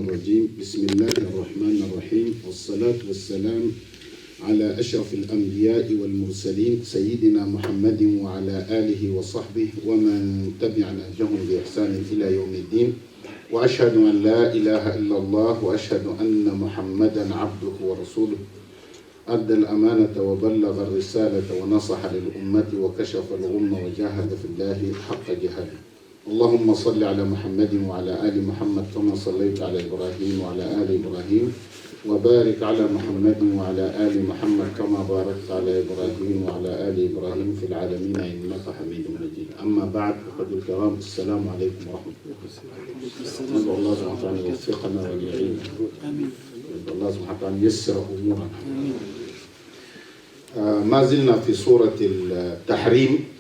الرجيم. بسم الله الرحمن الرحيم، والصلاة والسلام على أشرف الأنبياء والمرسلين سيدنا محمد وعلى آله وصحبه ومن تبع نهجهم بإحسان إلى يوم الدين، وأشهد أن لا إله إلا الله وأشهد أن محمدا عبده ورسوله أدى الأمانة وبلغ الرسالة ونصح للأمة وكشف الغمة وجاهد في الله حق جهاده. اللهم صل على محمد وعلى آل محمد كما صليت على إبراهيم وعلى آل إبراهيم، وبارك على محمد وعلى آل محمد كما باركت على إبراهيم وعلى آل إبراهيم في العالمين إنك حميد مجيد. أما بعد، أخوتي الكرام، السلام عليكم ورحمة الله. ندعو الله سبحانه وتعالى أن يوفقنا ويعيننا. ندعو الله سبحانه وتعالى أن ييسر أمورنا. ما زلنا في سورة التحريم.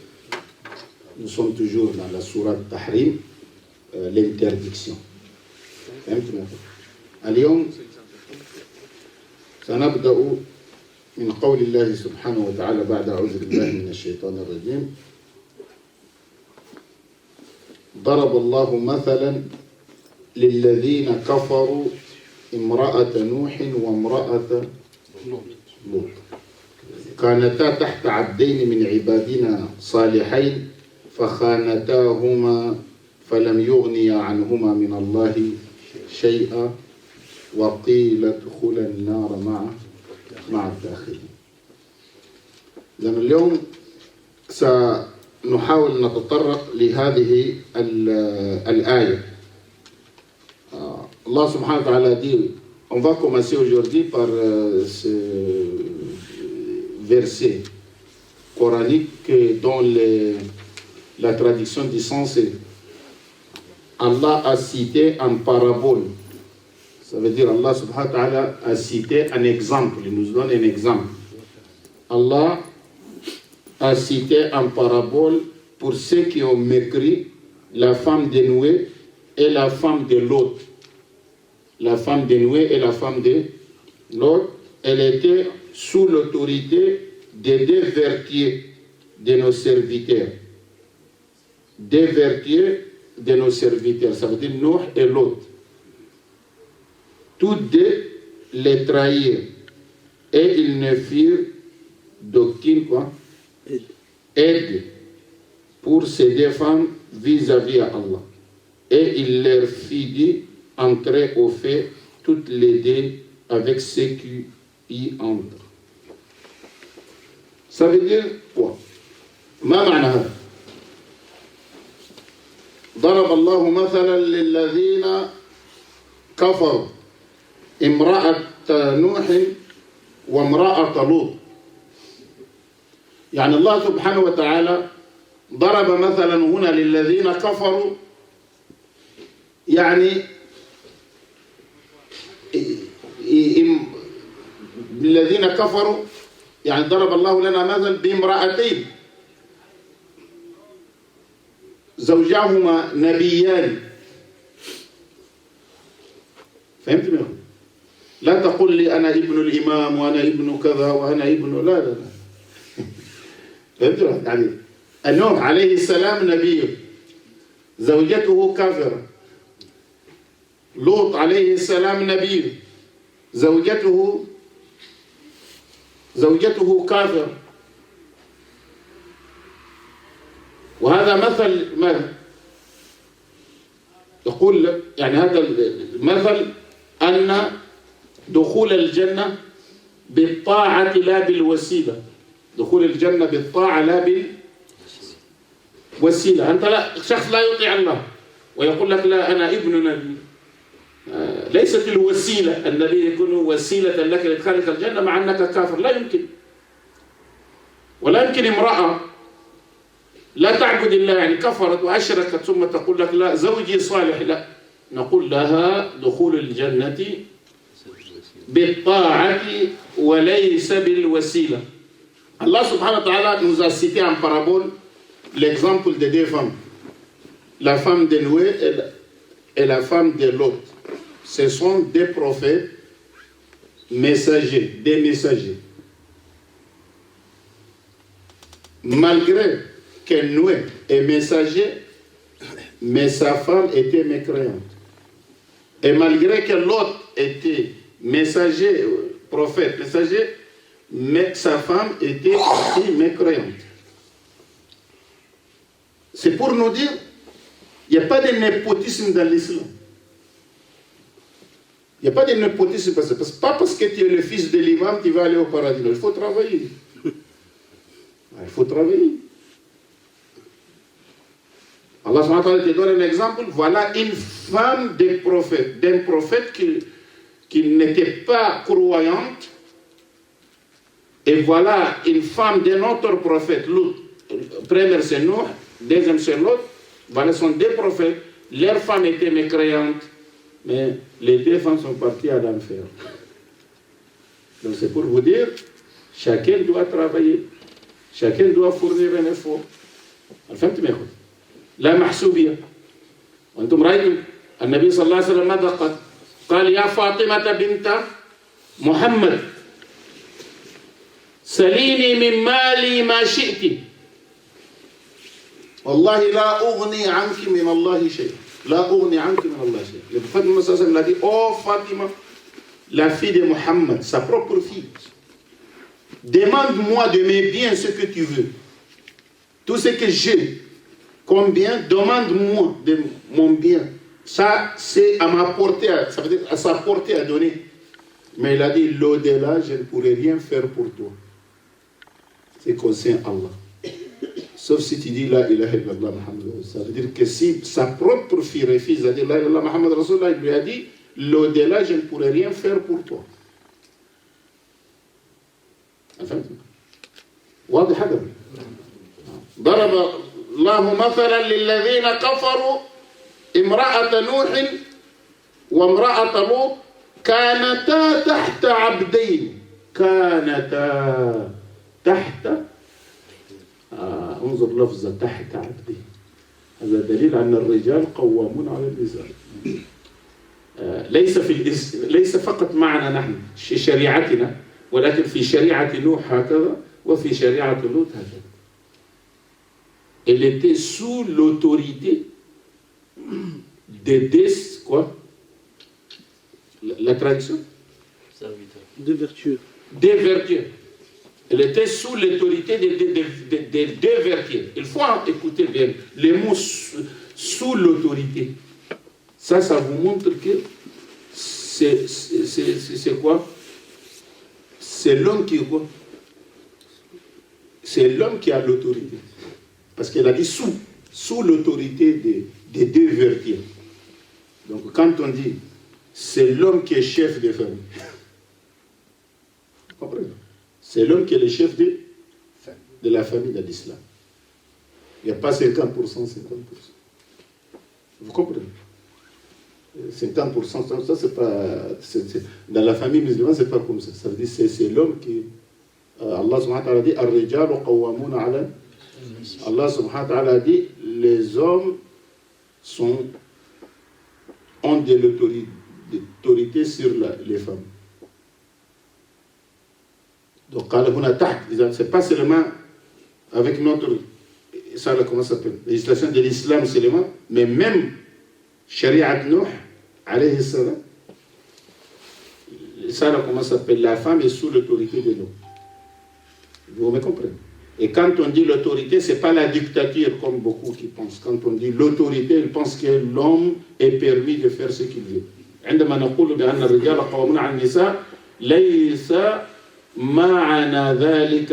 Nous sommes toujours dans la sourate Tahrim, l'interdiction. اليوم سنبدأ من قول الله سبحانه وتعالى بعد أعوذ بالله من الشيطان الرجيم. ضرب الله مثلا للذين كفروا امرأة نوح وامرأة لوط كانتا تحت عبدين من عبادنا صالحين فخانتاهما فلم يغنيا عنهما من الله شيئا وقيل ادخلا النار مع الداخلين. لأن اليوم سنحاول نتطرق لهذه الآية. Allah subhanahu wa ta'ala dit, on va commencer aujourd'hui par ce verset coranique dont la traduction du sens est Allah a cité en parabole. Ça veut dire Allah subhanahu wa ta'ala a cité un exemple, il nous donne un exemple. Allah a cité en parabole pour ceux qui ont mécrit la femme de Noé et la femme de Lot. La femme de Noé et la femme de Lot, elle était sous l'autorité des deux vertiers de nos serviteurs. Deux vertiers de nos serviteurs, ça veut dire Noé et Lot. Tous deux les trahirent et ils ne firent d'aucune aide pour se défendre vis-à-vis à Allah. Et il leur fit dire entrer au fait toutes les deux avec ceux qui y entrent. Ça veut dire quoi? ما معنى هذا؟ ضرب الله مثلا للذين كفروا امرأة نوح وامرأة لوط. يعني الله سبحانه وتعالى ضرب مثلا هنا للذين كفروا، يعني الذين كفروا، يعني ضرب الله لنا مثل بامرأتين زوجاهما نبيان. فهمت منهم؟ لا تقول لي أنا ابن الإمام وأنا ابن كذا وأنا ابن لا. فهمت؟ يعني نوح عليه السلام نبي، زوجته كافرة. لوط عليه السلام نبي، زوجته كافر. وهذا مثل ماذا؟ يقول لك يعني هذا المثل أن دخول الجنة بالطاعة لا بالوسيلة. دخول الجنة بالطاعة لا بالوسيلة. أنت لا، شخص لا يطيع الله ويقول لك لا أنا ابن نبي، ليست الوسيلة النبي يكون وسيلة لك لإدخالك الجنة مع أنك كافر، لا يمكن. ولا يمكن امرأة لا تعبد الله، يعني كفرت وأشركت ثم تقول لك لا زوجي صالح، لا، نقول لها دخول الجنة بالطاعة وليس بالوسيلة. Allah subhanahu wa ta'ala nous a cité en parabole l'exemple de deux femmes, la femme de Noé et la femme de Lot. Ce sont des prophètes messagers, des messagers. Malgré que Noé est messager, mais sa femme était mécréante. Et malgré que l'autre était messager, prophète, messager, mais sa femme était aussi mécréante. C'est pour nous dire, il n'y a pas de népotisme dans l'islam. Il n'y a pas de népotisme, pas parce que tu es le fils de l'imam, tu vas aller au paradis. Il faut travailler. Il faut travailler. Allah subhanahu wa ta'ala te donne un exemple. Voilà une femme d'un prophète qui n'était pas croyante. Et voilà une femme d'un autre prophète. Première c'est Nuh, deuxième c'est Lot. Voilà, sont deux prophètes. Leurs femmes étaient mécréantes. Mais les deux femmes sont parties à l'enfer. Donc c'est pour vous dire, chacun doit travailler. Chacun doit fournir un effort. فهمت ما ياخذ لا محسوبيه وانتم رايتم النبي صلى الله عليه وسلم ماذا قال يا فاطمه بنت محمد سليني من مالي ما شئت والله لا اغني عنك من الله شيء لا اغني عنك من الله شيء. Le prophète Mohammed صلى الله عليه وسلم a dit oh Fatima, la fille de Mohammed, sa propre fille, demande-moi de mes biens ce que tu veux. Tout ce que j'ai, combien, demande-moi de mon bien. Ça, c'est à ma portée, ça veut dire à sa portée à donner. Mais il a dit, l'au-delà, je ne pourrai rien faire pour toi. C'est conscient Allah. Sauf si tu dis la ilaha illallah Muhammad. Ça veut dire que si sa propre fille refuse à dire la ilaha illallah Muhammad Rasulullah, il lui a dit, l'au-delà, je ne pourrai rien faire pour toi. فهمت؟ واضح هذا؟ ضرب الله مثلا للذين كفروا امرأة نوح وامرأة لوط كانتا تحت عبدين تحت انظر لفظة تحت عبدين هذا دليل أن الرجال قوامون على النساء ليس فقط معنا نحن في شريعتنا ولكن في شريعة نوح هكذا وفي شريعة لوط هكذا. Elle était sous l'autorité la traduction des vertueux. Des vertueux. Elle était sous l'autorité des deux vertueux. Il faut écouter bien les mots sous l'autorité. Ça vous montre que c'est quoi? C'est l'homme qui est quoi? C'est l'homme qui a l'autorité. Parce qu'elle a dit sous l'autorité des deux vertiers. Donc quand on dit c'est l'homme qui est chef de famille, vous comprenez? C'est l'homme qui est le chef de la famille de l'islam. Il n'y a pas 50%, 50%. Vous comprenez? 50%, ça c'est pas... dans la famille musulmane, c'est pas comme ça. Ça veut dire c'est l'homme qui... Allah subhanahu wa ta'ala dit Ar-rijalu qawwamuna 'ala... Allah subhanahu wa ta'ala dit les hommes ont de l'autorité sur les femmes. Donc, c'est pas seulement avec notre... ça, comment ça s'appelle? Législation de l'islam seulement, mais même Shari'at Nuh, alayhi salam, ça, comment ça s'appelle? La femme est sous l'autorité de l'homme. Vous me comprenez? Et quand on dit l'autorité, ce n'est pas la dictature comme beaucoup qui pensent. Quand on dit l'autorité, ils pensent que l'homme est permis de faire ce qu'il veut. عندما نقول بأن الرجال قوامون على النساء ليس معنى ذلك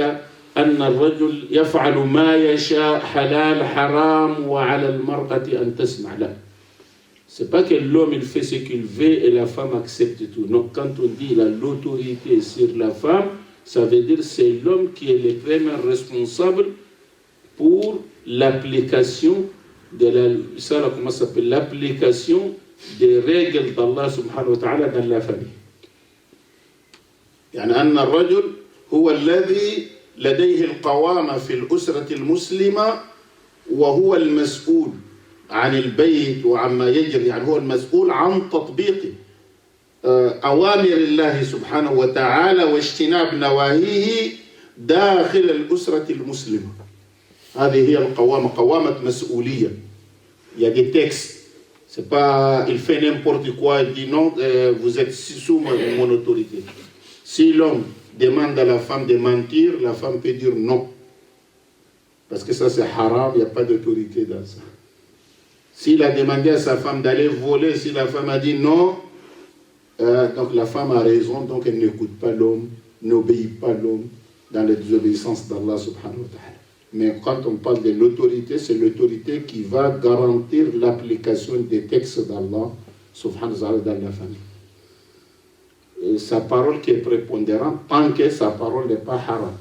أن الرجل يفعل ما يشاء حلال حرام وعلى المرأة أن تسمع. لا. C'est pas que l'homme il fait ce qu'il veut et la femme accepte tout. Non, quand on dit l'autorité sur la femme, ça veut dire que c'est l'homme qui est le premier responsable pour l'application de comment ça s'appelle, l'application des règles d'Allah subhanahu wa ta'ala dans la famille. يعني أن الرجل هو الذي لديه القوامة في الأسرة المسلمة وهو المسؤول عن البيت وعما يجري. يعني هو المسؤول عن تطبيق أوامر الله سبحانه وتعالى واجتناب نواهيه داخل الأسرة المسلمة. هذه هي القوامة، قوامة مسؤولية. Il y a des textes C'est pas, il fait n'importe quoi, il dit non, vous êtes sous mon autorité. Si l'homme demande à la femme de mentir, la femme peut dire non. Parce que ça c'est haram, il n'y a pas d'autorité dans ça. S'il a demandé à sa femme d'aller voler, si la femme a dit non, donc la femme a raison, donc elle n'écoute pas l'homme, n'obéit pas l'homme dans la désobéissance d'Allah subhanahu wa ta'ala. Mais quand on parle de l'autorité, c'est l'autorité qui va garantir l'application des textes d'Allah subhanahu wa ta'ala dans la famille. Et sa parole qui est prépondérante, tant que sa parole n'est pas haram.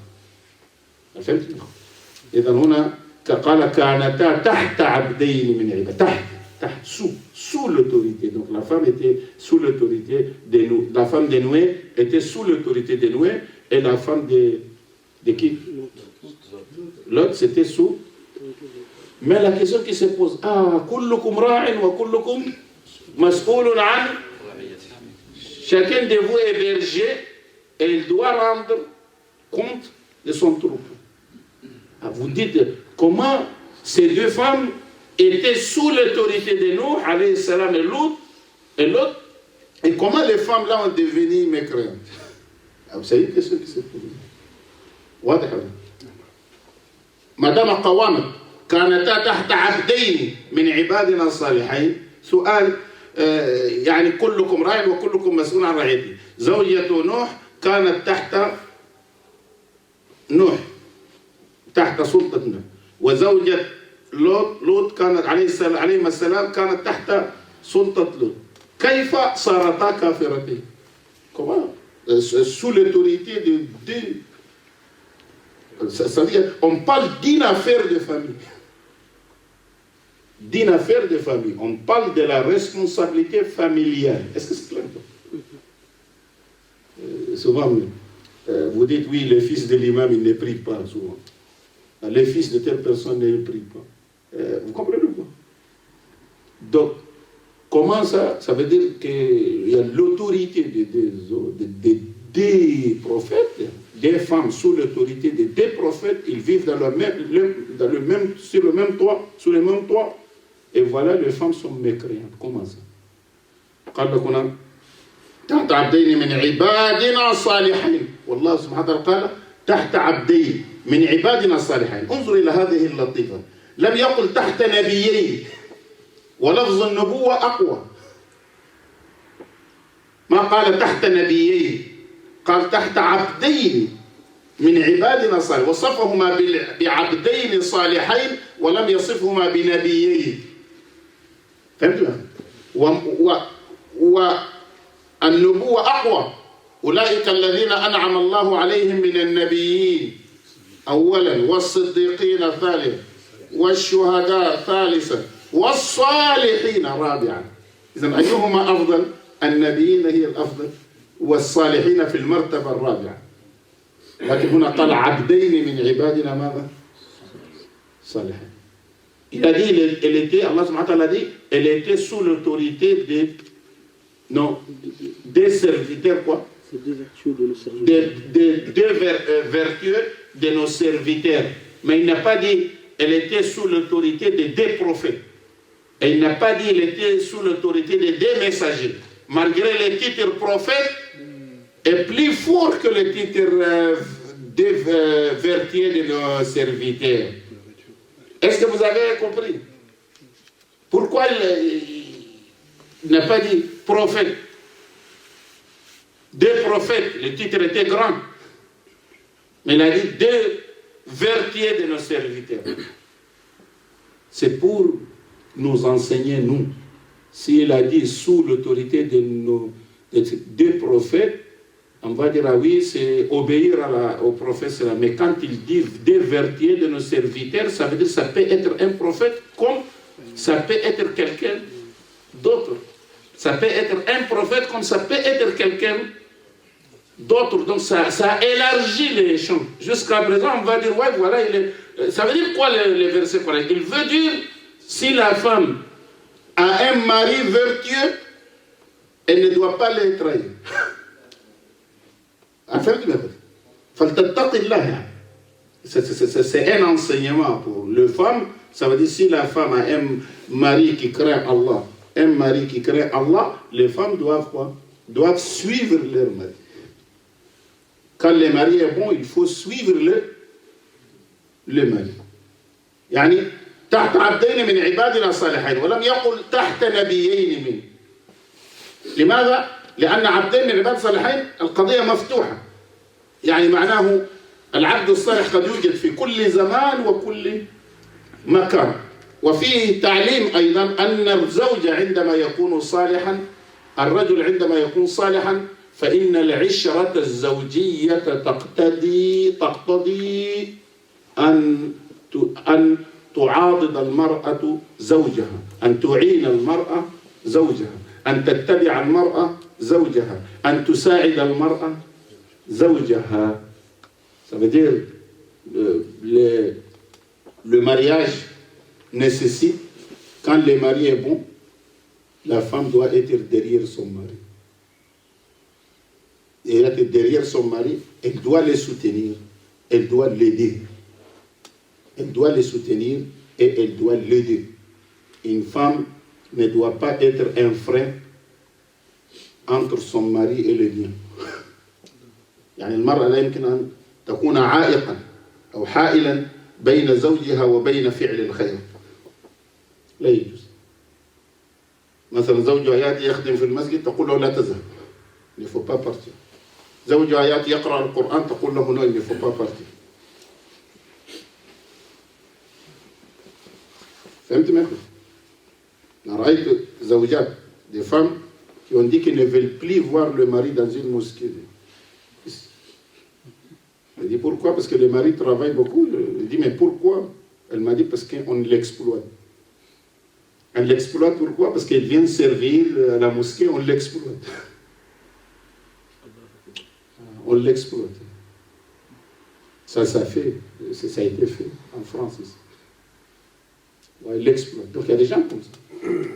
Et dans l'una, قال كانتا تحت عبدين من عباد تحت sous l'autorité. Donc la femme était sous l'autorité de Noé. La femme de Noé était sous l'autorité de Noé et la femme de qui? L'autre c'était sous. Mais la question qui se pose, كلكم راع وكلكم مسؤول عن. Chacun de vous est berger et il doit rendre compte de son troupeau. Vous dites comment ces deux femmes étaient sous l'autorité de Noé, alayhi salam, et l'autre, et comment les femmes là ont devenu mécréantes. Vous savez qu'est-ce qui s'est passé? Madame قوامت كانتا تحت عبدين من عبادنا الصالحين. سؤال يعني كلكم راع وكلكم مسؤول عن رعيته. زوجة نوح كانت تحت نوح تحت سلطة نوح، وزوجة لوط كانت عليه السلام كانت تحت سلطة لوط. كيف صارتا كافرتين؟ Comment? Sous l'autorité de deux. C'est-à-dire, on parle d'une affaire de famille. D'une affaire de famille. On parle de la responsabilité familiale. Est-ce que c'est clair? Souvent, vous dites, oui, le fils de l'imam, il ne prie pas souvent. Le fils de telle personne ne prie pas. Vous comprenez quoi? Donc, comment ça? Ça veut dire qu'il y a l'autorité des prophètes, des femmes sous l'autorité des deux prophètes, ils vivent sur le même toit, sous le même toit. Et voilà, les femmes sont mécréantes. Comment ça? تحت عبدين من عبادنا الصالحين والله سبحانه وتعالى قال تحت عبدين من عبادنا الصالحين. انظر إلى هذه اللطيفة، لم يقل تحت نبيين ولفظ النبوة أقوى. ما قال تحت نبيين، قال تحت عبدين من عبادنا الصالحين، وصفهما بعبدين صالحين ولم يصفهما بنبيين. فهمت؟ النبوة أقوى. أولئك الذين أنعم الله عليهم من النبيين أولا، والصديقين ثالثا، والشهداء ثالثا، والصالحين رابعا. إذن أيهما أفضل؟ النبيين هي الأفضل، والصالحين في المرتبة الرابعة. لكن هنا قال عبدين من عبادنا ماذا؟ صالحين. Il a dit, Allah subhanahu wa ta'ala a dit, elle était sous l'autorité des serviteurs, quoi? C'est deux vertus de nos serviteurs. Deux vertus de nos serviteurs. Mais il n'a pas dit, elle était sous l'autorité des deux prophètes. Et il n'a pas dit, elle était sous l'autorité des deux messagers. Malgré le titre prophète, est plus fort que le titre des vertus de nos serviteurs. Est-ce que vous avez compris? Pourquoi il n'a pas dit prophète? Deux prophètes, le titre était grand. Mais il a dit deux vertus de nos serviteurs. C'est pour nous enseigner, nous. S'il a dit sous l'autorité de nos deux prophètes, on va dire, ah oui, c'est obéir au prophète. Mais quand il dit deux vertus de nos serviteurs, ça veut dire que ça peut être un prophète comme ça peut être quelqu'un d'autre. Ça peut être un prophète comme ça peut être quelqu'un d'autre. Donc ça élargit les champs. Jusqu'à présent, on va dire, ouais, voilà, ça veut dire quoi le verset correct? Il veut dire, si la femme a un mari vertueux, elle ne doit pas le trahir. C'est un enseignement pour les femmes. Ça veut dire si la femme a un mari qui craint Allah, un mari qui craint Allah, les femmes doivent quoi? Doivent suivre leur mari. Quand le mari est bon, il faut suivre le mari. يعني تحت عبدين من عبادنا الصالحين ولم يقل تحت نبيين من. لماذا؟ لأن عبدين من عباد الصالحين القضية مفتوحة. يعني معناه العبد الصالح قد يوجد في كل زمان وكل مكان. وفيه تعليم أيضا أن الزوج عندما يكون صالحا، الرجل عندما يكون صالحا فإن العشرة الزوجية تقتضي أن تعاضد المرأة زوجها، أن تعين المرأة زوجها، أن تتبع المرأة زوجها، أن تساعد المرأة زوجها. Ça veut dire le mariage nécessite, quand le mari est bon, la femme doit être derrière son mari. Et être derrière son mari, elle doit le soutenir, elle doit l'aider. Elle doit le soutenir et elle doit l'aider. Une femme ne doit pas être un frein entre son mari et le lien. يعني المرأة لا يمكن أن تكون عائقا أو حائلا بين زوجها وبين فعل الخير. لا يجوز. مثلا زوجها يأتي يخدم في المسجد تقول له لا تذهب. Il ne faut pas partir. زوجها يأتي يقرأ القرآن تقول له non, il ne faut pas partir. فهمت maintenant? رأيت زوجات des femmes qui ont dit qu'ils ne veulent plus voir le mari dans une mosquée. Elle dit pourquoi? Parce que le mari travaille beaucoup. Elle dit mais pourquoi? Elle m'a dit parce qu'on l'exploite. On l'exploite pourquoi? Parce qu'elle vient servir à la mosquée, on l'exploite. On l'exploite. Ça a été fait en France ici. Ouais, il l'exploite. Donc il y a des gens comme ça.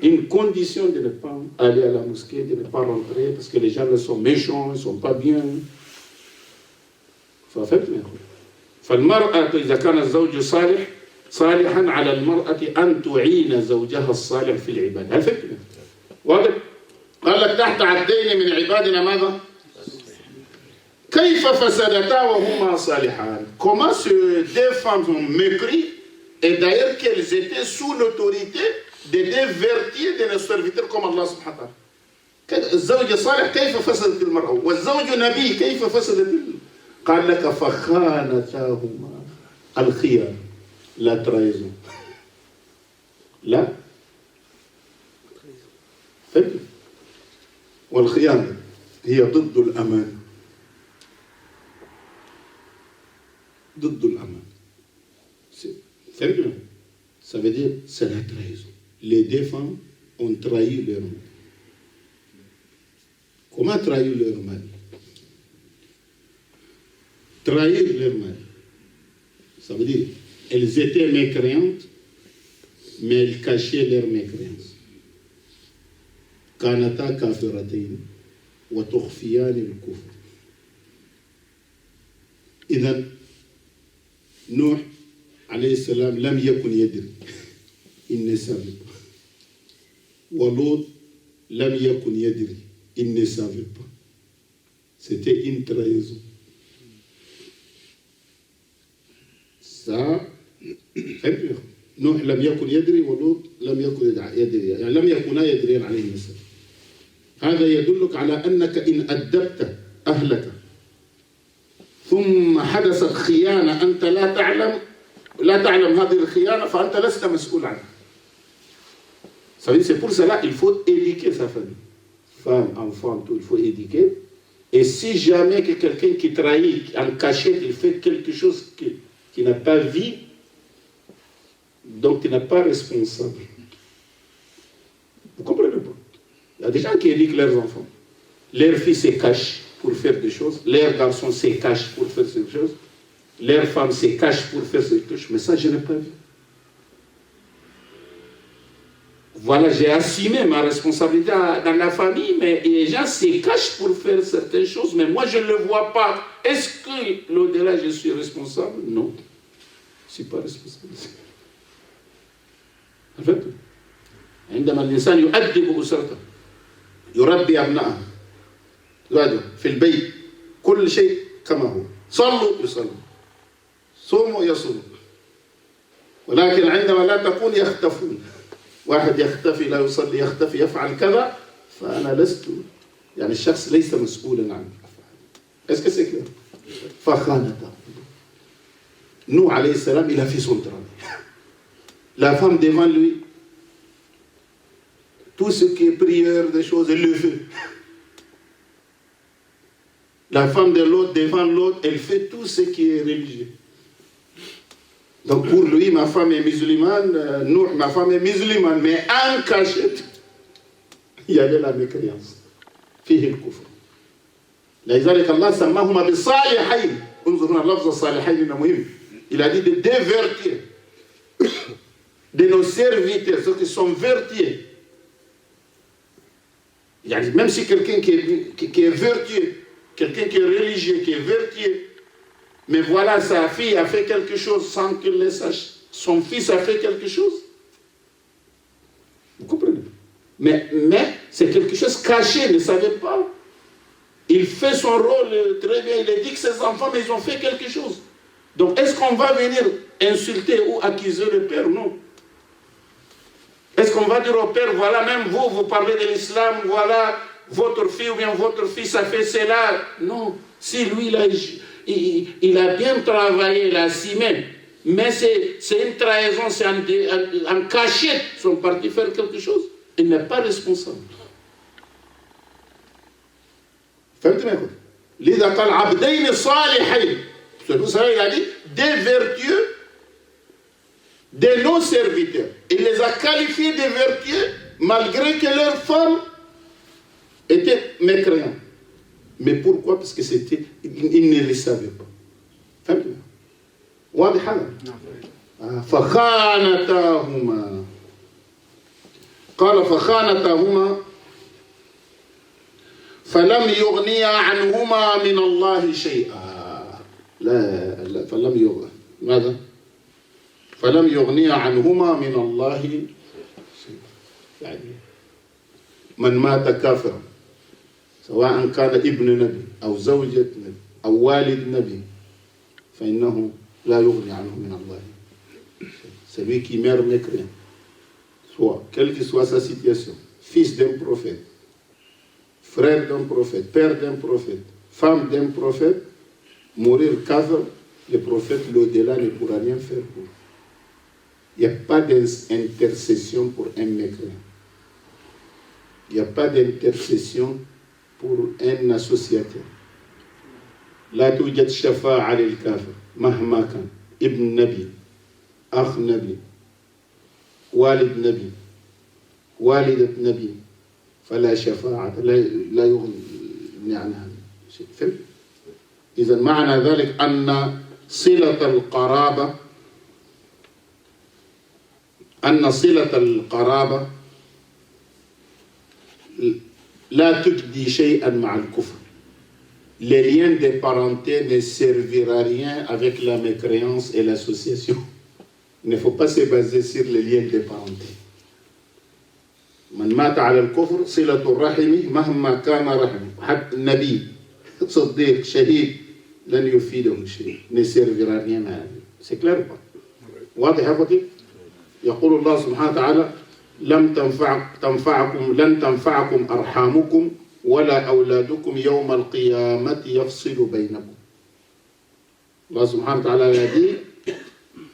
Une condition de ne pas aller à la mosquée, de ne pas rentrer, parce que les gens sont méchants, ils ne sont pas bien. فهمتني؟ فالمرأة إذا كان الزوج صالحا على المرأة أن تعين زوجها الصالح في العبادة. هل فهمتني؟ واضح؟ قال لك تحت عبدين من عبادنا ماذا؟ كيف فسدتا وهما صالحان؟ Comment ces deux femmes ont mécrit et d'ailleurs qu'elles étaient sous l'autorité des deux vertiers de nos serviteurs comme Allah subhanahu wa ta'ala. الزوج الصالح كيف فسدت المرأة؟ والزوج نبي كيف فسدت قال لك فخانتاهما الخيانة لا ترايزون لا فكر والخيانة هي ضد الأمان ضد الأمان فكر ça veut dire c'est la trahison. Les deux femmes ont trahi leur mari. Comment trahir leur mari? Trahir leur mari. Ça veut dire, elles étaient mécréantes, mais elles cachaient leur mécréance. كانتا كافرتين وتخفيان الكفر. إذن نوح عليه السلام لم يكن يدري. Il ne savait pas. ولوط لم يكن يدري. Il ne savait pas. C'était une trahison. Ça, نوح لم يكن يدري ولوط لم يكن يدري يعني لم يكونا يدريان عليه السلام. هذا يدلك على أنك إن أدبت أهلك ثم حدثت خيانة أنت لا تعلم هذه الخيانة فأنت لست مسؤول عنها. C'est pour cela qu'il faut éduquer sa famille. Femme, enfant, tout, il faut éduquer. Et si jamais que quelqu'un qui trahit en cachette, il fait quelque chose qui n'a pas vu, donc tu n'es pas responsable. Vous comprenez pas? Il y a des gens qui éduquent leurs enfants. Leurs filles se cachent pour faire des choses, leurs garçons se cachent pour faire ces choses, leurs femmes se cachent pour faire ces choses, mais ça je n'ai pas vu. Voilà, j'ai assumé ma responsabilité dans la famille, mais les gens se cachent pour faire certaines choses, mais moi je ne le vois pas. Est-ce que l'au-delà je suis responsable? Non, je ne suis pas responsable. En fait, عندما الإنسان يؤدب أسرته يربي أبنائه في البيت كل شيء كما هو صلوا يصلوا صوموا يصوموا ولكن عندما لا تكون يختفون واحد يختفي لا يصلي يختفي يفعل كذا فأنا لست يعني الشخص ليس مسؤولا عن أفعاله. Est-ce que c'est clair? فخانته. Nous alayhi salam il a fait son travail. La femme devant lui tout ce qui est prière des choses elle le fait. La femme de l'autre devant l'autre elle fait tout ce qui est religieux. Donc pour lui ma femme est musulmane, nous ma femme est musulmane mais en cachette il y avait la mécréance. فيه الكفر. لذلك الله سماهما بالصالحين. انظروا لفظ الصالحين إنه مهم. Il a dit de dévertir de nos serviteurs, ceux qui sont vertueux. Même si quelqu'un qui est vertueux, quelqu'un qui est religieux, qui est vertueux, mais voilà, sa fille a fait quelque chose sans qu'il le sache. Son fils a fait quelque chose. Vous comprenez? Mais c'est quelque chose caché, ne savez pas. Il fait son rôle très bien. Il a dit que ses enfants, mais ils ont fait quelque chose. Donc, est-ce qu'on va venir insulter ou accuser le père? Non. Est-ce qu'on va dire au père, voilà, même vous parlez de l'islam, voilà, votre fille ou bien votre fils a fait cela? Non. Si lui, il a bien travaillé, il a assumé, mais c'est une trahison, c'est en cachette, ils sont partis faire quelque chose. Il n'est pas responsable. فهمتني؟ لذا قال عبدين صالحين. Vous savez, il a dit des vertueux de nos serviteurs. Il les a qualifiés de vertueux malgré que leurs femmes étaient mécréantes. Mais pourquoi? Parce que ils ne le savaient pas. فهمتني؟ واضح هذا؟ فخانتاهما. قال فخانتاهما فلم يغنيا عنهما من الله شيئا. لا فلم يغنيا ماذا؟ فلم يغنيا عنهما من الله شيئا. يعني من مات كافرا سواء كان ابن نبي أو زوجة نبي أو والد نبي فإنه لا يغني عنه من الله. Celui qui meurt mécréant, soit, quelle que soit sa situation, fils d'un prophète, frère d'un prophète, père d'un prophète, femme d'un prophète, mourir kafir, le prophète, l'au-delà, ne pourra rien faire pour. Il n'y a pas d'intercession pour un mécréant. Il n'y a pas d'intercession pour un associateur. لا توجد شفاعة للكافر مهما كان ابن نبي أخ نبي والد نبي والدة نبي فلا شفاعة لا يغني عنها شيء. فهمت؟ إذا معنى ذلك أن صلة القرابة لا تجدي شيئا مع الكفر. Les liens de parenté ne serviront à rien avec la mécréance et l'association. Il ne faut pas se baser sur les liens de parenté. من مات على الكفر صلة الرحم مهما كان رحمه. حتى النبي صديق شهيد لن يفيده شيء. Ne servira à rien. C'est clair ou pas? واضح يا اخوتي؟ يقول الله سبحانه وتعالى لن تنفعكم أرحامكم ولا أولادكم يوم القيامة يفصل بينكم. الله سبحانه وتعالى a dit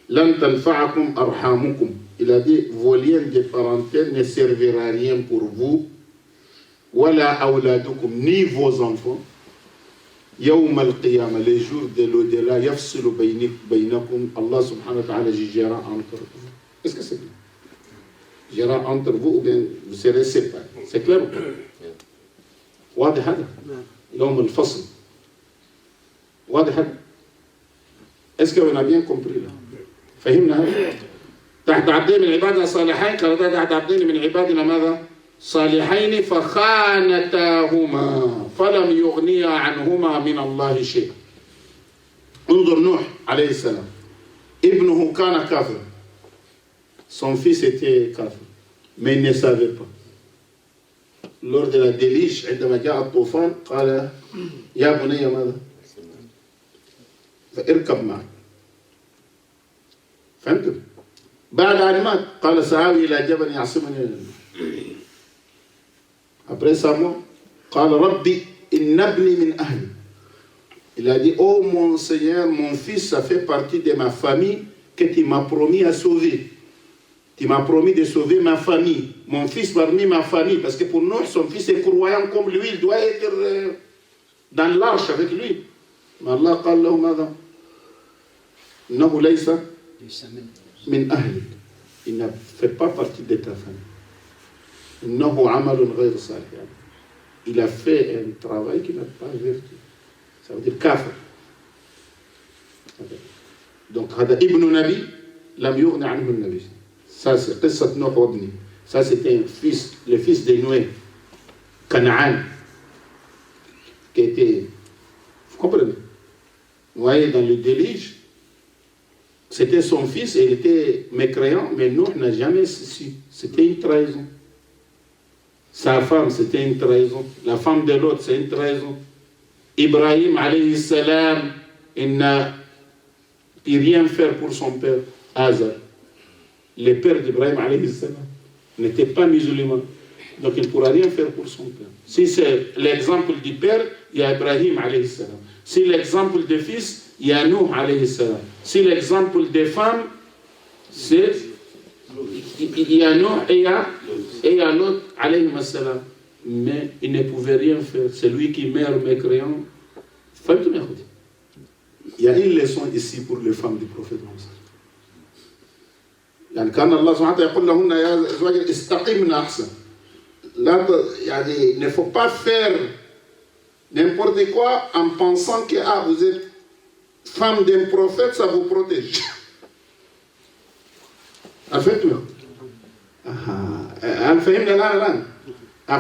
لن تنفعكم أرحامكم. Il a dit vos liens de parenté ne serviront à rien pour vous. ولا أولادكم ni vos enfants. يوم القيامة les jours de l'au-delà يفصل بينكم. Allah subhanahu wa ta'ala jugera entre vous. Est-ce que c'est clair? Jugera entre vous ou bien vous serez séparés. C'est clair ou pas? واضح هذا؟ يوم الفصل. واضح هذا؟ Est-ce qu'on a bien compris là? فهمنا هذا؟ تحت عبدين من عبادنا صالحين قال تحت عبدين من عبادنا ماذا؟ صالحين فخانتاهما فلم يغنيا عنهما من الله شيئا. انظر نوح عليه السلام ابنه كان كافر. Son fils était kafir. mais il ne savait pas. Lors de la déliche, عندما جاء الطوفان قال يا بني ماذا؟ فاركب معي. فهمتم؟ بعد أن مات قال سآوي إلى جبل يعصمني. Après sa mort, قال ربي إن ابني من أهلي. Il a dit, oh mon Seigneur, mon fils, ça fait partie de ma famille que tu m'as promis à sauver. Tu m'as promis de sauver ma famille, mon fils parmi ma famille, parce que pour nous, son fils est croyant comme lui, il doit être dans l'arche avec lui. Mais Allah قال له ماذا؟ إنه ليس من أهلك. Il ne fait pas partie de ta famille. إنه عمل غير صالح. Il a fait un travail qui n'a pas vertu. Ça veut dire kafir. Donc هذا ابن نبي لم يغن عنه النبي. Ça c'est قصة نوح وابنه. Ça c'était un fils, le fils de Noé, Canaan, qui était, vous comprenez, noyé dans le déluge. C'était son fils et il était mécréant, mais Noé n'a jamais su. C'était une trahison. Sa femme, c'était une trahison. La femme de l'autre, c'est une trahison. Ibrahim, alayhi salam, il n'a pu rien faire pour son père, Azar. Le père d'Ibrahim, alayhi salam, n'était pas musulman. Donc il ne pourra rien faire pour son père. Si c'est l'exemple du père, il y a Ibrahim, alayhi salam. Si l'exemple du fils, il y a Nuh, alayhi salam. Si l'exemple des femmes, c'est il y a Nuh et il y a l'autre, alayhi salam. Mais il ne pouvait rien faire. C'est lui qui meurt mécréant. Il y a une leçon ici pour les femmes du prophète Mohammed. يعني كان الله سبحانه وتعالى يقول لهن يا أزواج استقمن أحسن. Là, il ne faut pas faire n'importe quoi en pensant que vous êtes femme d'un prophète, ça vous protège. Faites-le.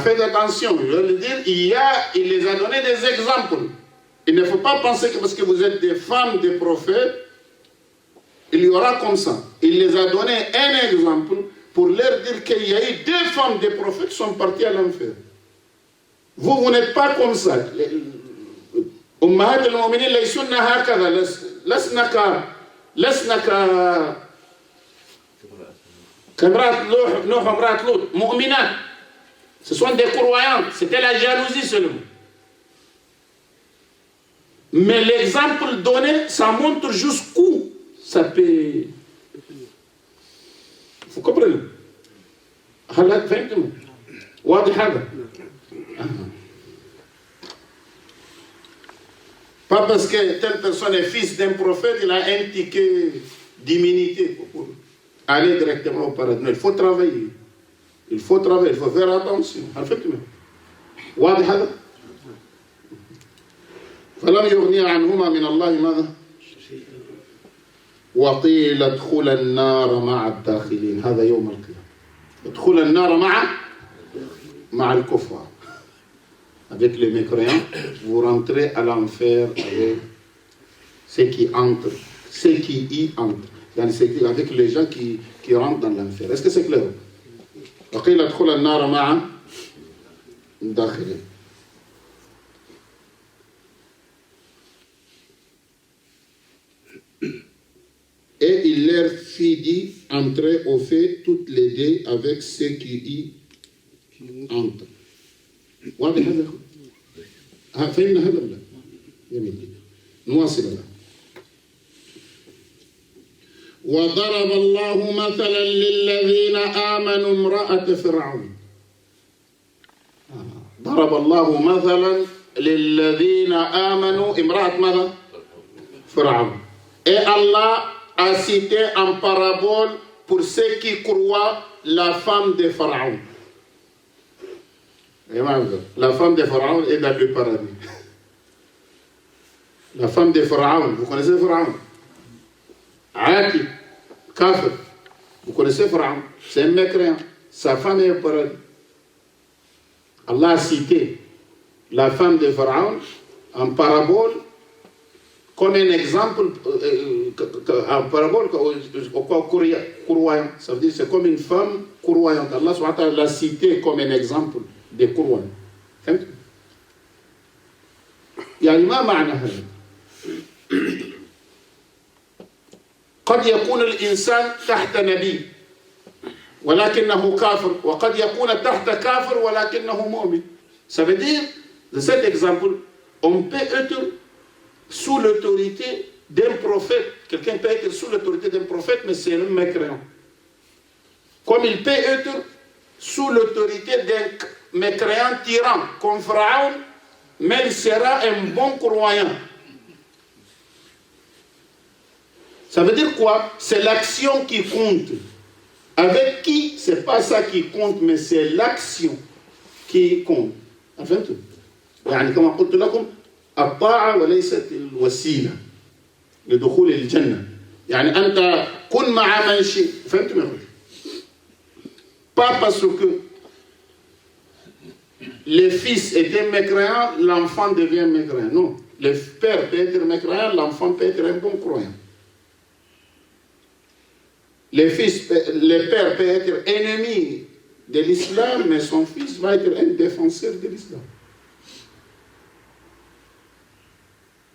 Faites attention, je veux dire, il les a donné des exemples. Il ne faut pas penser que parce que vous êtes des femmes des prophètes, il y aura comme ça. Il les a donné un exemple pour leur dire qu'il y a eu 2 femmes des prophètes qui sont parties à l'enfer. Vous n'êtes pas comme ça. Ummahat al-mu'minin laysunna hakadha, lasna kamrat Nuh amrat Lut, mu'minat. Ce sont des croyantes. C'était la jalousie seulement. Mais l'exemple donné, ça montre jusqu'où ça peut. Vous comprenez? Pas parce que telle personne est fils d'un prophète, il a un ticket d'immunité pour aller directement au paradis. Il faut travailler. Il faut faire attention. واضح هذا؟ فلم يغني عنهما من الله ماذا؟ وقيل ادخل النار مع الداخلين. هذا يوم القيامة. ادخل النار مع الكفار. Avec les mécréants, vous rentrez à l'enfer avec ceux qui entrent, ceux qui y entrent, avec les gens qui rentrent dans l'enfer. Est-ce que c'est clair? وقيل ادخل النار مع الداخلين. Et il leur fit dire, entrez au fait toutes les 2 avec ceux qui y entrent. واضح هذا؟ فهمنا هذا ولا؟ جميل جدا. نواصل الآن. وضرب الله مثلا للذين آمنوا امرأة فرعون. ضرب الله مثلا للذين آمنوا امرأة ماذا؟ فرعون. Et Allah a cité en parabole pour ceux qui croient la femme de Pharaon. La femme de Pharaon est dans le paradis. La femme de Pharaon, vous connaissez Pharaon? Aki, Kafir. Vous connaissez Pharaon? C'est un mécréant. Sa femme est au paradis. Allah a cité la femme de Pharaon en parabole comme un exemple, en parabole, courroyant. Ça veut dire c'est comme une femme courroyante. Allah subhanahu wa ta'ala l'a cité comme un exemple des courroyants. يعني ما معنى هذا؟ قد يكون الإنسان تحت نبي ولكنه كافر وقد يكون تحت كافر ولكنه مؤمن. Ça veut dire, de cet exemple, on peut être sous l'autorité d'un prophète. Quelqu'un peut être sous l'autorité d'un prophète, mais c'est un mécréant. Comme il peut être sous l'autorité d'un mécréant tyran, comme Pharaon, mais il sera un bon croyant. Ça veut dire quoi? C'est l'action qui compte. Avec qui, c'est pas ça qui compte, mais c'est l'action qui compte. فهمتوا؟ يعني كما قلت لكم الطاعة وليست الوسيلة لدخول الجنة. يعني أنت كن مع من شئت. فهمتوا يا أخوي؟ Pas parce que le fils était mécréant, l'enfant devient mécréant. Non. Le père peut être mécréant, l'enfant peut être un bon croyant. Le père peut être ennemi de l'islam, mais son fils va être un défenseur de l'islam.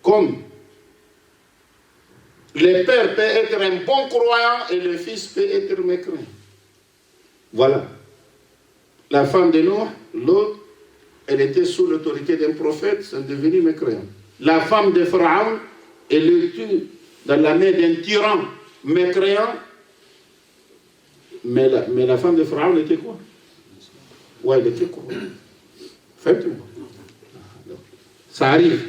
Comme le père peut être un bon croyant et le fils peut être mécréant. Voilà. La femme de Noé, l'autre, elle était sous l'autorité d'un prophète, c'est devenu mécréant. La femme de Pharaon, elle était dans la main d'un tyran mécréant. Mais la femme de Pharaon était quoi? Ouais, elle était quoi? Faites-moi. Ça arrive.